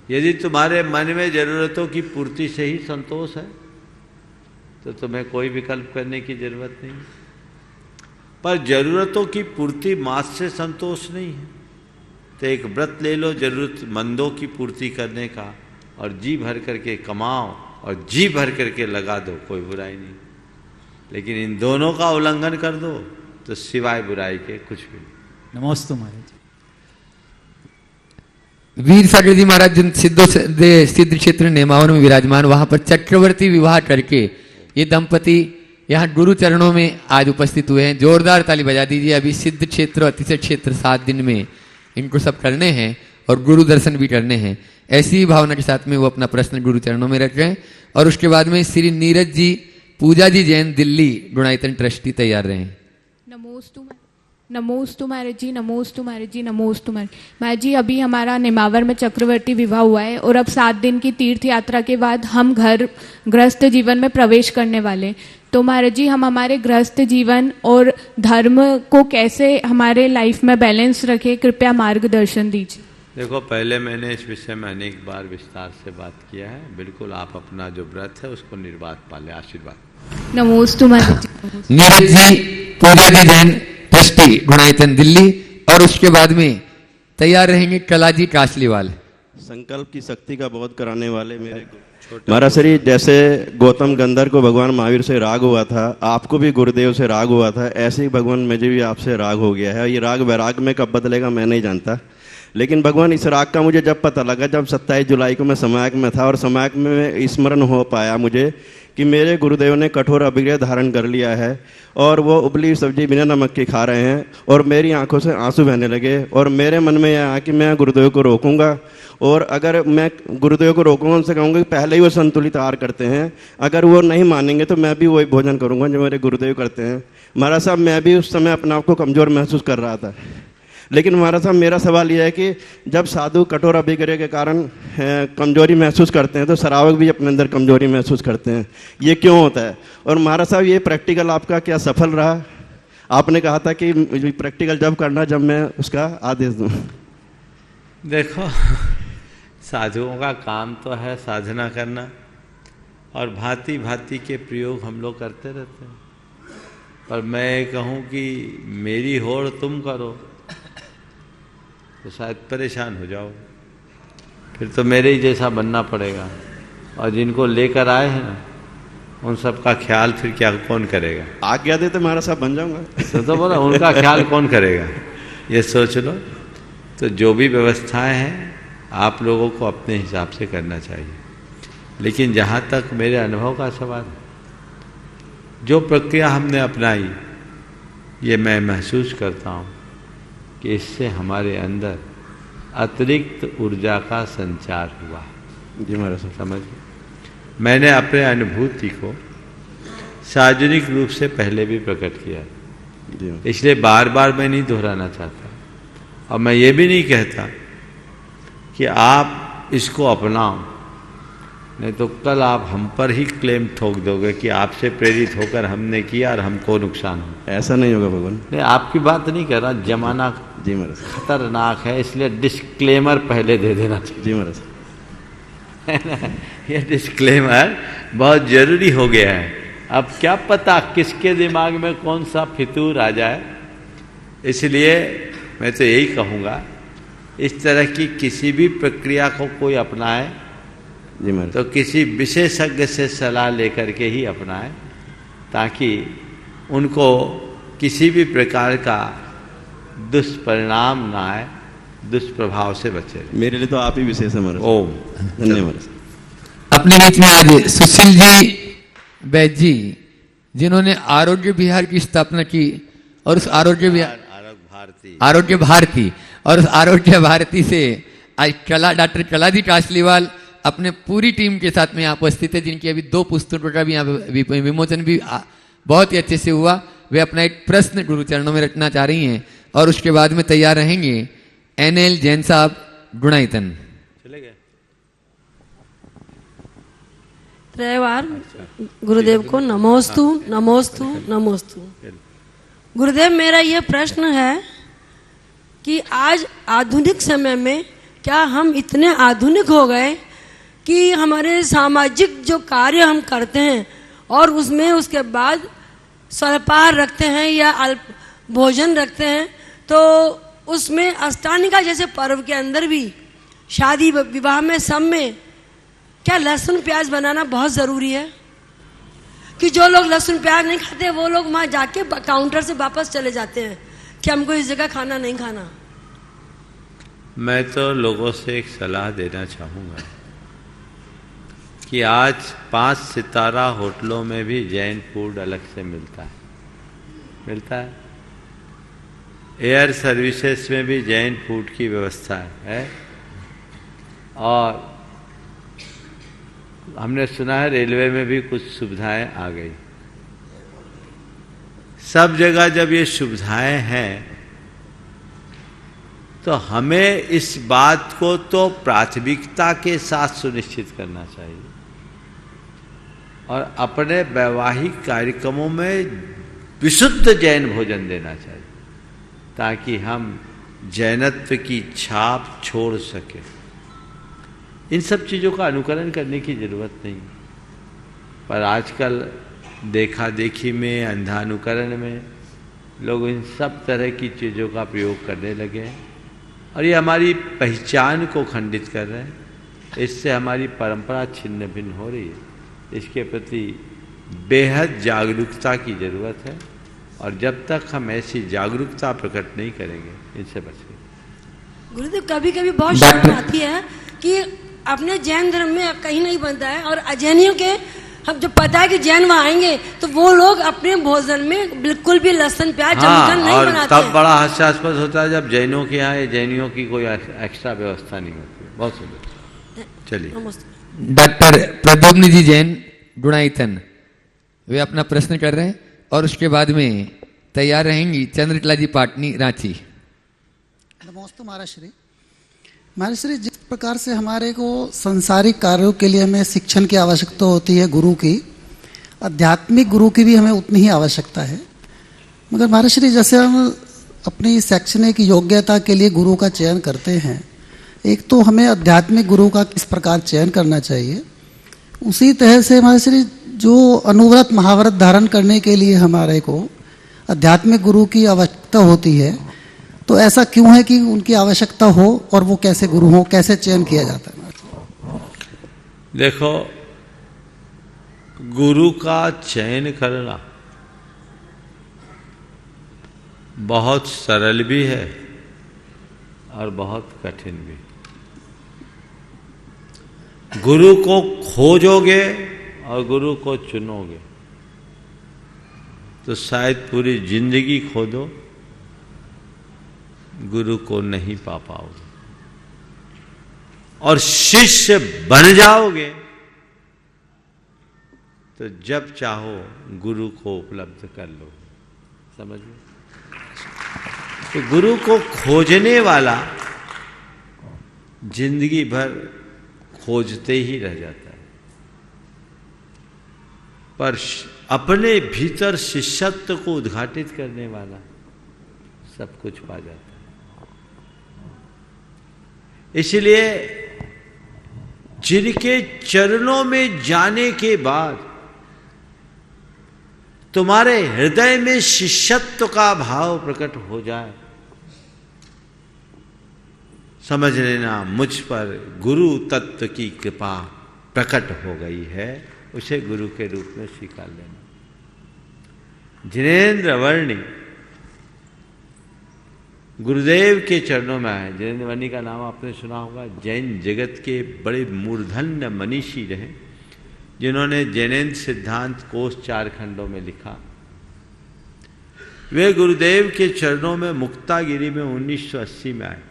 यदि तुम्हारे मन में ज़रूरतों की पूर्ति से ही संतोष है तो तुम्हें कोई विकल्प करने की जरूरत नहीं। पर ज़रूरतों की पूर्ति मात्र से संतोष नहीं है, तो एक व्रत ले लो ज़रूरतमंदों की पूर्ति करने का, और जी भर करके कमाओ और जी भर करके लगा दो, कोई बुराई नहीं। लेकिन इन दोनों का उल्लंघन कर दो तो सिवाय बुराई के कुछ भी नहीं। नमस्ते महाराज। वीर सागर जी महाराज जिन सिद्ध क्षेत्र नेमावर में विराजमान, वहां पर चक्रवर्ती विवाह करके ये दंपति यहाँ गुरु चरणों में आज उपस्थित हुए हैं। जोरदार ताली बजा दीजिए। अभी सिद्ध क्षेत्र अतिशय क्षेत्र 7 दिन में इनको सब करने हैं और गुरु दर्शन भी करने हैं। ऐसी ही भावना के साथ में वो अपना प्रश्न गुरु चरणों में रख रहे हैं। और उसके बाद में श्री नीरज जी, पूजा जी जैन, दिल्ली गुणायतन ट्रस्टी तैयार रहे हैं। नमोस्तु महाराज जी, नमोस्तु महाराज जी, नमोस्तु महाराज जी। अभी हमारा निमावर में चक्रवर्ती विवाह हुआ है और अब 7 दिन की तीर्थ यात्रा के बाद हम घर गृहस्थ जीवन में प्रवेश करने वाले। तो महाराज जी, हम हमारे गृहस्थ जीवन और धर्म को कैसे हमारे लाइफ में बैलेंस रखें, कृपया मार्गदर्शन दीजिए। देखो, पहले मैंने इस विषय में अनेक बार विस्तार से बात किया है। बिल्कुल आप अपना जो व्रत है उसको निर्बाध पाले। आशीर्वाद। नमोस्तु महाराज जी। नीरज जी, पूजा जी जैन, ट्रस्टी गुणायतन, दिल्ली। और उसके बाद में तैयार रहेंगे कलाजी काशलीवाल। संकल्प की शक्ति का बोध कराने वाले मेरे महाराज श्री, जैसे गौतम गंधर्व को भगवान महावीर से राग हुआ था, आपको भी गुरुदेव से राग हुआ था, ऐसे ही भगवान मुझे भी आपसे राग हो गया है। ये राग वैराग में कब बदलेगा मैं नहीं जानता, लेकिन भगवान इस राग का मुझे जब पता लगा, जब 27 जुलाई को मैं समायक में था और समायक में स्मरण हो पाया मुझे कि मेरे गुरुदेव ने कठोर अभिग्रह धारण कर लिया है और वो उबली सब्जी बिना नमक के खा रहे हैं, और मेरी आंखों से आंसू बहने लगे। और मेरे मन में यह आया कि मैं गुरुदेव को रोकूंगा, और अगर मैं गुरुदेव को रोकूंगा, उनसे कहूँगा कि पहले ही वो संतुलित आहार करते हैं, अगर वो नहीं मानेंगे तो मैं भी वही भोजन करूँगा जो मेरे गुरुदेव करते हैं। महाराज साहब, मैं भी उस समय अपने आप को कमज़ोर महसूस कर रहा था, लेकिन महाराज साहब मेरा सवाल यह है कि जब साधु कठोर अभिग्रह के कारण कमजोरी महसूस करते हैं तो श्रावक भी अपने अंदर कमजोरी महसूस करते हैं, ये क्यों होता है? और महाराज साहब, ये प्रैक्टिकल आपका क्या सफल रहा? आपने कहा था कि प्रैक्टिकल जब करना जब मैं उसका आदेश दूँ। देखो, साधुओं का काम तो है साधना करना, और भांति भांति के प्रयोग हम लोग करते रहते हैं। पर मैं कहूँ कि मेरी होड़ तुम करो तो शायद परेशान हो जाओ, फिर तो मेरे ही जैसा बनना पड़ेगा। और जिनको लेकर आए हैं ना, उन सब का ख्याल फिर क्या कौन करेगा? आज्ञा दे तो महाराज साहब बन जाऊंगा। तो बोला, उनका ख्याल कौन करेगा? ये सोच लो। तो जो भी व्यवस्थाएं हैं आप लोगों को अपने हिसाब से करना चाहिए। लेकिन जहाँ तक मेरे अनुभव का सवाल, जो प्रक्रिया हमने अपनाई, ये मैं महसूस करता हूँ कि इससे हमारे अंदर अतिरिक्त ऊर्जा का संचार हुआ। जी महाराज साहब, समझ। मैंने अपने अनुभूति को सार्वजनिक रूप से पहले भी प्रकट किया, इसलिए बार बार मैं नहीं दोहराना चाहता। और मैं ये भी नहीं कहता कि आप इसको अपनाओ, नहीं तो कल आप हम पर ही क्लेम ठोक दोगे कि आपसे प्रेरित होकर हमने किया और हमको नुकसान हो। ऐसा नहीं होगा भगवान। नहीं, आपकी बात नहीं कर रहा। जमाना जी महाराज खतरनाक है, इसलिए डिस्क्लेमर पहले दे देना चाहिए। जी महाराज, ये डिस्क्लेमर बहुत जरूरी हो गया है। अब क्या पता किसके दिमाग में कौन सा फितूर आ जाए, इसलिए मैं तो यही कहूँगा, इस तरह की किसी भी प्रक्रिया को कोई अपनाए जी महाराज, तो किसी विशेषज्ञ से सलाह लेकर के ही अपनाएं, ताकि उनको किसी भी प्रकार का दुष्परिणाम ना आए, दुष्प्रभाव से बचे। मेरे लिए तो आप ही विशेष है महाराज। ओम धन्यवाद। अपने बीच में आज सुशील जी वैद्य जी, जिन्होंने आरोग्य विहार की स्थापना की, और उस आरोग्य भारती और उस आरोग्य भारती से आज डॉक्टर कलाजी काशलीवाल अपने पूरी टीम के साथ में यहाँ उपस्थित है, जिनकी अभी 2 पुस्तकों का भी यहाँ विमोचन भी बहुत ही अच्छे से हुआ। वे अपना एक प्रश्न गुरु चरणों में रखना चाह रही हैं, और उसके बाद में तैयार रहेंगे NL जैन साहब, गुणायतन। चले गए त्रैवार गुरुदेव को नमोस्तु नमोस्तु नमोस्तु। गुरुदेव, मेरा ये प्रश्न है कि आज आधुनिक समय में क्या हम इतने आधुनिक हो गए कि हमारे सामाजिक जो कार्य हम करते हैं और उसमें उसके बाद स्वल्पाहार रखते हैं या अल्प भोजन रखते हैं, तो उसमें अष्टानिका जैसे पर्व के अंदर भी, शादी विवाह में, सब में क्या लहसुन प्याज बनाना बहुत ज़रूरी है? कि जो लोग लहसुन प्याज नहीं खाते वो लोग वहाँ जाके काउंटर से वापस चले जाते हैं कि हमको इस जगह खाना नहीं खाना। मैं तो लोगों से एक सलाह देना चाहूँगा कि आज 5 सितारा होटलों में भी जैन फूड अलग से मिलता है। एयर सर्विसेज में भी जैन फूड की व्यवस्था है। और हमने सुना है रेलवे में भी कुछ सुविधाएं आ गई। सब जगह जब ये सुविधाएं हैं तो हमें इस बात को तो प्राथमिकता के साथ सुनिश्चित करना चाहिए और अपने वैवाहिक कार्यक्रमों में विशुद्ध जैन भोजन देना चाहिए ताकि हम जैनत्व की छाप छोड़ सके। इन सब चीज़ों का अनुकरण करने की जरूरत नहीं, पर आजकल देखा देखी में, अंधानुकरण में लोग इन सब तरह की चीज़ों का प्रयोग करने लगे हैं और ये हमारी पहचान को खंडित कर रहे हैं। इससे हमारी परंपरा छिन्न भिन्न हो रही है। इसके प्रति बेहद जागरूकता की ज़रूरत है और जब तक हम ऐसी जागरूकता प्रकट नहीं करेंगे इनसे बचेंगे। गुरुदेव, कभी कभी बहुत शर्म आती है कि अपने जैन धर्म में कहीं नहीं बनता है और अजैनियों के हम जब पता है कि जैन वहाँ आएंगे तो वो लोग अपने भोजन में बिल्कुल भी लहसुन प्याज जमकर नहीं और बनाते तब बड़ा हास्यास्पद होता है जब जैनों के यहाँ जैनियों की कोई एक्स्ट्रा व्यवस्था नहीं होती। बहुत सुंदर। चलिए, डॉक्टर प्रद्युम्न जी जैन गुणाईतन वे अपना प्रश्न कर रहे हैं और उसके बाद में तैयार रहेंगी चंद्रकला जी पाटनी रांची। नमोस्तु महाराज श्री, जिस प्रकार से हमारे को संसारिक कार्यों के लिए हमें शिक्षण की आवश्यकता होती है गुरु की, आध्यात्मिक गुरु की भी हमें उतनी ही आवश्यकता है। मगर महाराज श्री, जैसे हम अपनी शैक्षणिक योग्यता के लिए गुरु का चयन करते हैं, एक तो हमें आध्यात्मिक गुरु का किस प्रकार चयन करना चाहिए, उसी तरह से महाराज श्री जो अनुव्रत महाव्रत धारण करने के लिए हमारे को आध्यात्मिक गुरु की आवश्यकता होती है, तो ऐसा क्यों है कि उनकी आवश्यकता हो और वो कैसे गुरु हो, कैसे चयन किया जाता है? देखो, गुरु का चयन करना बहुत सरल भी है और बहुत कठिन भी। गुरु को खोजोगे और गुरु को चुनोगे तो शायद पूरी जिंदगी खोदो, गुरु को नहीं पा पाओगे। और शिष्य बन जाओगे तो जब चाहो गुरु को उपलब्ध कर लो। समझ लो, तो गुरु को खोजने वाला जिंदगी भर खोजते ही रह जाता है, पर अपने भीतर शिष्यत्व को उद्घाटित करने वाला सब कुछ पा जाता है। इसलिए जिनके चरणों में जाने के बाद तुम्हारे हृदय में शिष्यत्व का भाव प्रकट हो जाए, समझ लेना मुझ पर गुरु तत्व की कृपा प्रकट हो गई है, उसे गुरु के रूप में स्वीकार लेना। जिनेंद्र वर्णी गुरुदेव के चरणों में आए। जिनेंद्र वर्णी का नाम आपने सुना होगा, जैन जगत के बड़े मूर्धन्य मनीषी रहे जिन्होंने जैनेन्द्र सिद्धांत कोश 4 खंडों में लिखा। वे गुरुदेव के चरणों में मुक्तागिरी में 1980 में आए।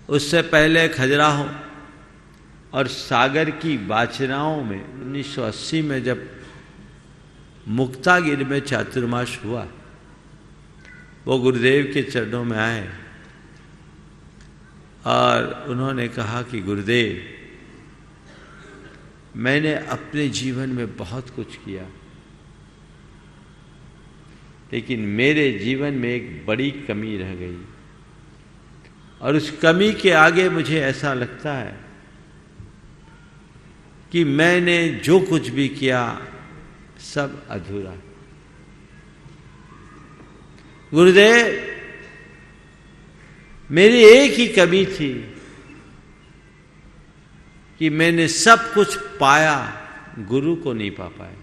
उससे पहले खजुराहो और सागर की बाचनाओं में 1980 में जब मुक्तागिरी में चातुर्मास हुआ, वो गुरुदेव के चरणों में आए और उन्होंने कहा कि गुरुदेव, मैंने अपने जीवन में बहुत कुछ किया, लेकिन मेरे जीवन में एक बड़ी कमी रह गई और उस कमी के आगे मुझे ऐसा लगता है कि मैंने जो कुछ भी किया सब अधूरा। गुरुदेव, मेरी एक ही कमी थी कि मैंने सब कुछ पाया, गुरु को नहीं पा पाया।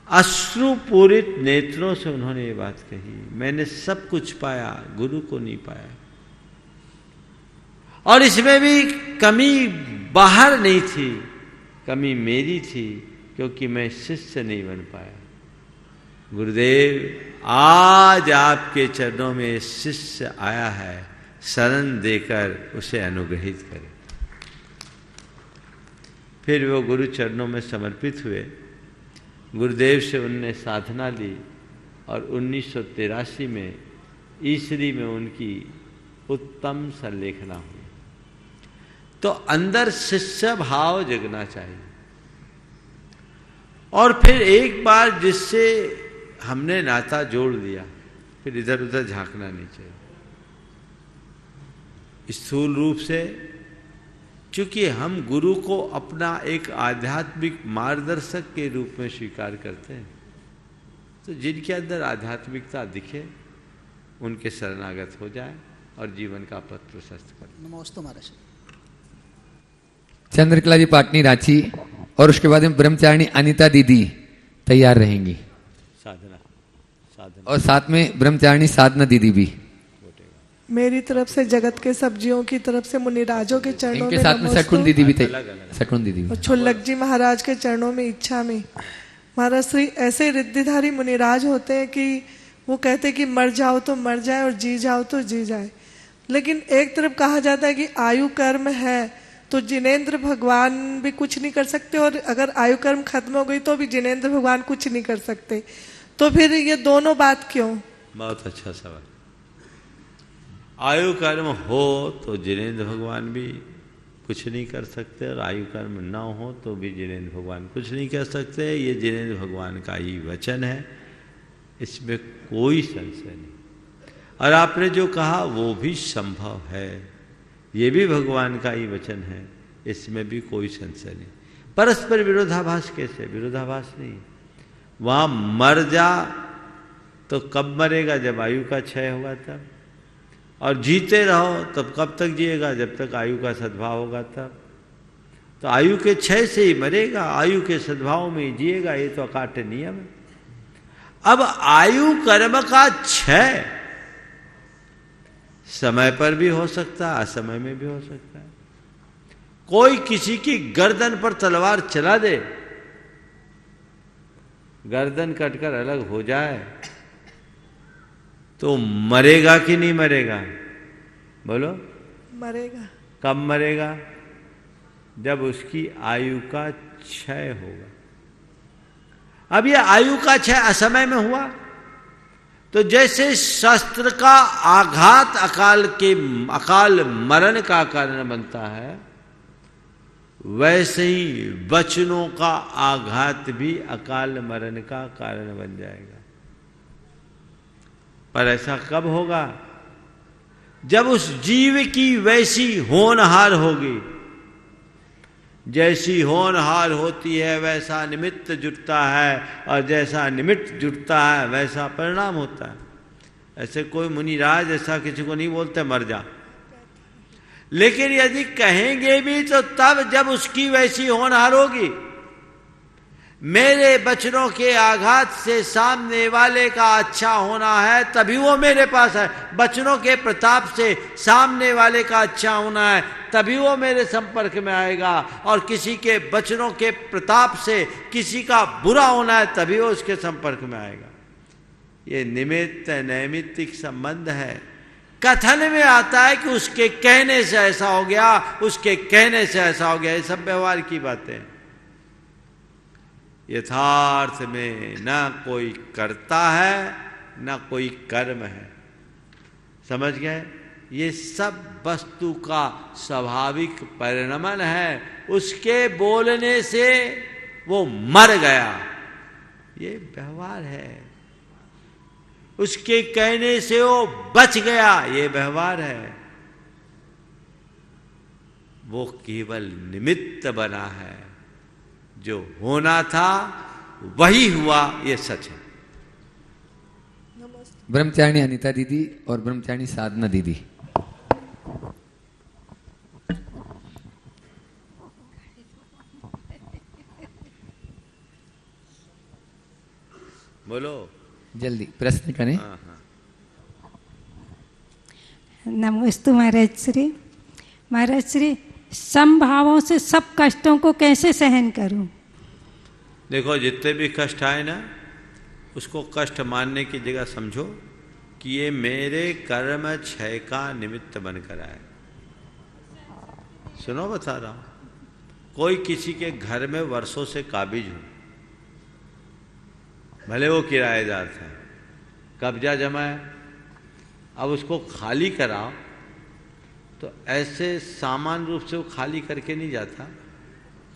अश्रुपूरित नेत्रों से उन्होंने ये बात कही, मैंने सब कुछ पाया, गुरु को नहीं पाया। और इसमें भी कमी बाहर नहीं थी, कमी मेरी थी, क्योंकि मैं शिष्य नहीं बन पाया। गुरुदेव, आज आपके चरणों में शिष्य आया है, शरण देकर उसे अनुग्रहित करे। फिर वो गुरु चरणों में समर्पित हुए। गुरुदेव से उनने साधना ली और 1983 में ईसरी में उनकी उत्तम संलेखना हुई। तो अंदर शिष्य भाव जगना चाहिए। और फिर एक बार जिससे हमने नाता जोड़ दिया, फिर इधर उधर झांकना नहीं चाहिए। स्थूल रूप से क्योंकि हम गुरु को अपना एक आध्यात्मिक मार्गदर्शक के रूप में स्वीकार करते हैं, तो जिनके अंदर आध्यात्मिकता दिखे उनके शरणागत हो जाए और जीवन का पथ प्रशस्त करें। नमोस्तु महाराज। चंद्रकला जी पाटनी रांची और उसके बाद में ब्रह्मचारिणी अनीता दीदी तैयार रहेंगी साधना और साथ में ब्रह्मचारिणी साधना दीदी भी। मेरी तरफ से जगत के सब्जियों की तरफ से मुनिराजों के चरणों इनके में साथ में सटकुंड दीदी भी सटकुंड दीदी भी। और छुल्लक जी महाराज के चरणों में इच्छा में। महाराज श्री ऐसे रिद्धिधारी मुनिराज होते हैं कि वो कहते हैं कि मर जाओ तो मर जाए और जी जाओ तो जी जाए। लेकिन एक तरफ कहा जाता है कि आयु कर्म है तो जिनेंद्र भगवान भी कुछ नहीं कर सकते, और अगर आयु कर्म खत्म हो गई तो भी जिनेंद्र भगवान कुछ नहीं कर सकते। तो फिर ये दोनों बात क्यों? बहुत अच्छा सवाल। आयु कर्म हो तो जिनेंद्र भगवान भी कुछ नहीं कर सकते, और आयु कर्म न हो तो भी जिनेंद्र भगवान कुछ नहीं कर सकते। ये जिनेंद्र भगवान का ही वचन है, इसमें कोई संशय नहीं। और आपने जो कहा वो भी संभव है, ये भी भगवान का ही वचन है, इसमें भी कोई संशय नहीं। परस्पर विरोधाभास कैसे? विरोधाभास नहीं। वहां मर जा तो कब मरेगा? जब आयु का क्षय होगा तब। और जीते रहो तब कब तक जिएगा? जब तक आयु का सद्भाव होगा तब। तो आयु के क्षय से ही मरेगा, आयु के सद्भाव में ही जिएगा, ये तो अकाट्य नियम है। अब आयु कर्म का क्षय समय पर भी हो सकता है, असमय में भी हो सकता है। कोई किसी की गर्दन पर तलवार चला दे, गर्दन कटकर अलग हो जाए तो मरेगा कि नहीं मरेगा? बोलो। मरेगा। कब मरेगा? जब उसकी आयु का क्षय होगा। अब ये आयु का क्षय असमय में हुआ तो जैसे शस्त्र का आघात अकाल मरण का कारण बनता है, वैसे ही वचनों का आघात भी अकाल मरण का कारण बन जाएगा। पर ऐसा कब होगा? जब उस जीव की वैसी होनहार होगी। जैसी होनहार होती है वैसा निमित्त जुटता है, और जैसा निमित्त जुटता है वैसा परिणाम होता है। ऐसे कोई मुनिराज ऐसा किसी को नहीं बोलते मर जा, लेकिन यदि कहेंगे भी तो तब जब उसकी वैसी होनहार होगी। मेरे बचनों के आघात से सामने वाले का अच्छा होना है तभी वो मेरे पास है। बचनों के प्रताप से सामने वाले का अच्छा होना है तभी वो मेरे संपर्क में आएगा, और किसी के बचनों के प्रताप से किसी का बुरा होना है तभी वो उसके संपर्क में आएगा। ये निमित्त नैमित्तिक संबंध है। कथन में आता है कि उसके कहने से ऐसा हो गया, उसके कहने से ऐसा हो गया, ये सब व्यवहार की बातें। यथार्थ में ना कोई करता है ना कोई कर्म है। समझ गए? ये सब वस्तु का स्वाभाविक परिणमन है। उसके बोलने से वो मर गया, ये व्यवहार है। उसके कहने से वो बच गया, ये व्यवहार है। वो केवल निमित्त बना है, जो होना था वही हुआ, ये सच है। ब्रह्मचारिणी अनीता दीदी और ब्रह्मचारिणी साधना दीदी। बोलो जल्दी प्रश्न करें। नमोस्तु महाराज श्री। महाराज श्री, समभावों से सब कष्टों को कैसे सहन करूं? देखो, जितने भी कष्ट आए ना, उसको कष्ट मानने की जगह समझो कि ये मेरे कर्म क्षय का निमित्त बनकर आए। सुनो बता रहा हूं, कोई किसी के घर में वर्षों से काबिज हो, भले वो किराएदार था, कब्जा जमा है, अब उसको खाली कराओ तो ऐसे सामान्य रूप से वो खाली करके नहीं जाता।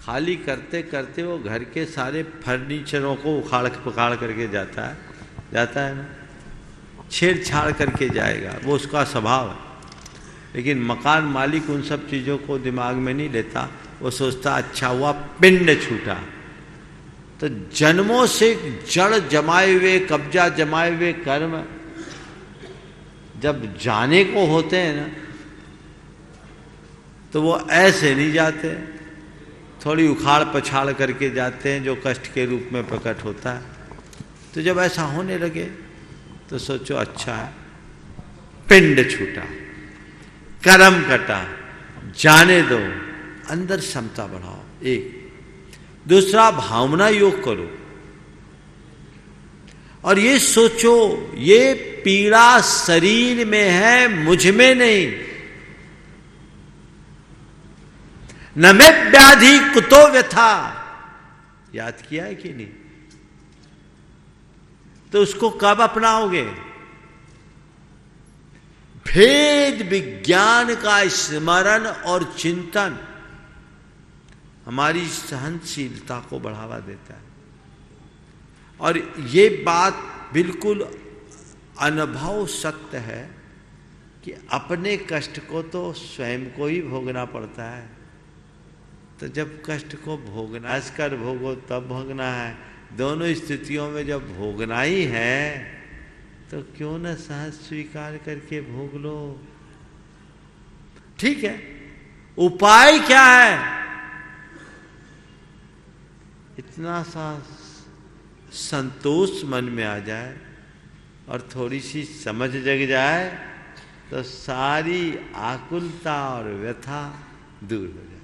खाली करते करते वो घर के सारे फर्नीचरों को उखाड़ पखाड़ करके जाता है ना, छेड़छाड़ करके जाएगा, वो उसका स्वभाव है। लेकिन मकान मालिक उन सब चीज़ों को दिमाग में नहीं लेता, वो सोचता अच्छा हुआ पिंड छूटा। तो जन्मों से जड़ जमाए हुए, कब्जा जमाए हुए कर्म जब जाने को होते हैं ना, तो वो ऐसे नहीं जाते, थोड़ी उखाड़ पछाड़ करके जाते हैं, जो कष्ट के रूप में प्रकट होता है। तो जब ऐसा होने लगे तो सोचो अच्छा है, पिंड छूटा, कर्म कटा, जाने दो, अंदर क्षमता बढ़ाओ। एक दूसरा, भावना योग करो और ये सोचो ये पीड़ा शरीर में है, मुझ में नहीं। न में व्याधि कुतो व्यथा, याद किया है कि नहीं? तो उसको कब अपनाओगे? भेद विज्ञान का स्मरण और चिंतन हमारी सहनशीलता को बढ़ावा देता है। और ये बात बिल्कुल अनुभव सत्य है कि अपने कष्ट को तो स्वयं को ही भोगना पड़ता है। तो जब कष्ट को भोगना, हंसकर भोगो तब भोगना है, दोनों स्थितियों में जब भोगना ही है तो क्यों न सहज स्वीकार करके भोग लो। ठीक है, उपाय क्या है? इतना सा संतोष मन में आ जाए और थोड़ी सी समझ जग जाए तो सारी आकुलता और व्यथा दूर हो जाए।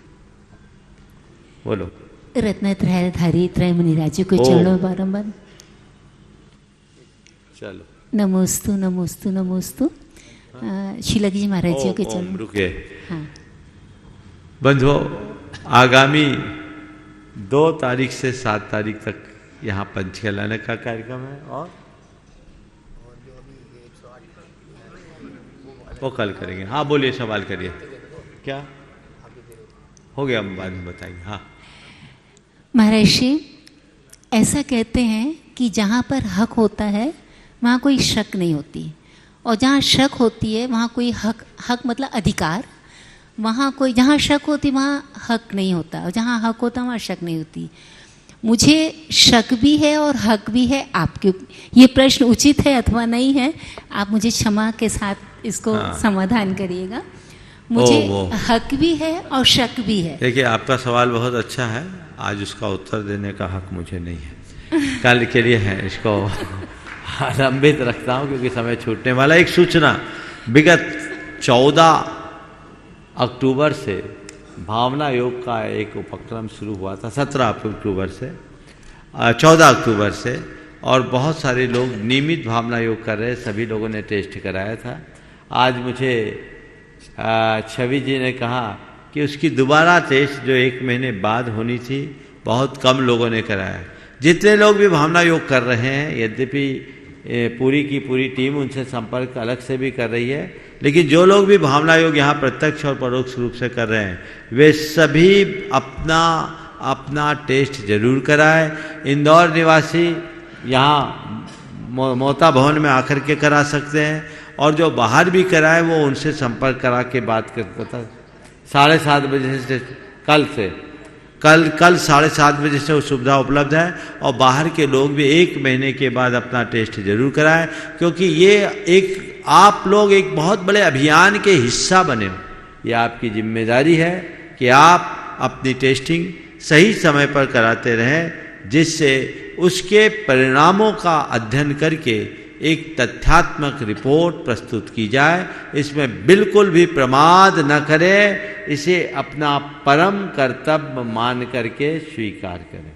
बोलो। रत्नत्रयधारी त्रय मुनिराजों को चरणों बारंबार चलो नमोस्तु नमोस्तु नमोस्तु। शिलागी जी महाराज जी के चरण। रुके। हाँ। बंधुओं, आगामी 2 तारीख से 7 तारीख तक यहाँ पंचकल्याण का कार्यक्रम है और वो कल करेंगे। हाँ बोलिए, सवाल करिए। क्या हो गया, हम बाद में बताएंगे। हाँ महाराज जी, ऐसा कहते हैं कि जहाँ पर हक होता है वहाँ कोई शक नहीं होती, और जहाँ शक होती है वहाँ कोई हक मतलब अधिकार, वहाँ कोई, जहाँ शक होती वहाँ हक नहीं होता, और जहाँ हक होता वहाँ शक नहीं होती। मुझे शक भी है और हक भी है आपके। ये प्रश्न उचित है अथवा नहीं है, आप मुझे क्षमा के साथ इसको समाधान करिएगा। मुझे हक भी है और शक भी है। देखिए, आपका सवाल बहुत अच्छा है, आज उसका उत्तर देने का हक मुझे नहीं है, कल के लिए है, इसको आलंबित रखता हूँ क्योंकि समय छूटने वाला। एक सूचना, विगत 14 अक्टूबर से भावना योग का एक उपक्रम शुरू हुआ था, 17 अक्टूबर से 14 अक्टूबर से, और बहुत सारे लोग नियमित भावना योग कर रहे हैं, सभी लोगों ने टेस्ट कराया था। आज मुझे छवि जी ने कहा कि उसकी दोबारा टेस्ट जो 1 महीने बाद होनी थी, बहुत कम लोगों ने कराया। जितने लोग भी भावना योग कर रहे हैं, यद्यपि पूरी की पूरी टीम उनसे संपर्क अलग से भी कर रही है, लेकिन जो लोग भी भावना योग यहाँ प्रत्यक्ष और परोक्ष रूप से कर रहे हैं, वे सभी अपना अपना टेस्ट जरूर कराएं। इंदौर निवासी यहाँ मोता भवन में आकर के करा सकते हैं, और जो बाहर भी कराए वो उनसे संपर्क करा के बात करता। 7:30 बजे से कल 7:30 बजे से वो सुविधा उपलब्ध है, और बाहर के लोग भी 1 महीने के बाद अपना टेस्ट जरूर कराएं, क्योंकि ये एक आप लोग एक बहुत बड़े अभियान के हिस्सा बने हो। ये आपकी जिम्मेदारी है कि आप अपनी टेस्टिंग सही समय पर कराते रहें, जिससे उसके परिणामों का अध्ययन करके एक तथ्यात्मक रिपोर्ट प्रस्तुत की जाए। इसमें बिल्कुल भी प्रमाद न करें, इसे अपना परम कर्तव्य मान करके स्वीकार करें।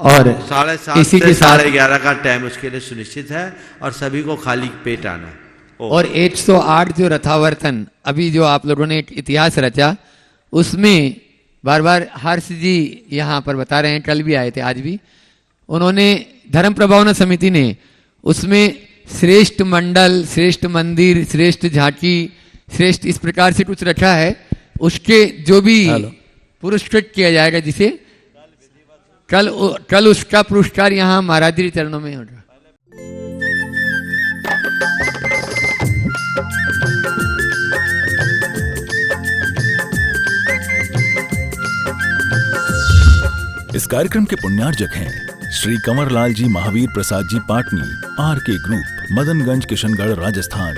और 7:30 इसी से के साथ 11:30 का टाइम उसके लिए सुनिश्चित है और सभी को खाली पेट आना है। और 108 जो रथावर्तन अभी जो आप लोगों ने एक इतिहास रचा, उसमें बार बार हर्ष जी यहाँ पर बता रहे हैं, कल भी आए थे आज भी, उन्होंने धर्म प्रभावना समिति ने उसमें श्रेष्ठ मंडल, श्रेष्ठ मंदिर, श्रेष्ठ झांकी, श्रेष्ठ इस प्रकार से कुछ रखा है। उसके जो भी पुरस्कृत किया जाएगा, जिसे कल उसका पुरस्कार यहाँ महाराज जी चरणों में होगा। इस कार्यक्रम के पुण्यार्जक हैं श्री कंवरलाल जी महावीर प्रसाद जी पाटनी, आर के ग्रुप, मदनगंज, किशनगढ़, राजस्थान।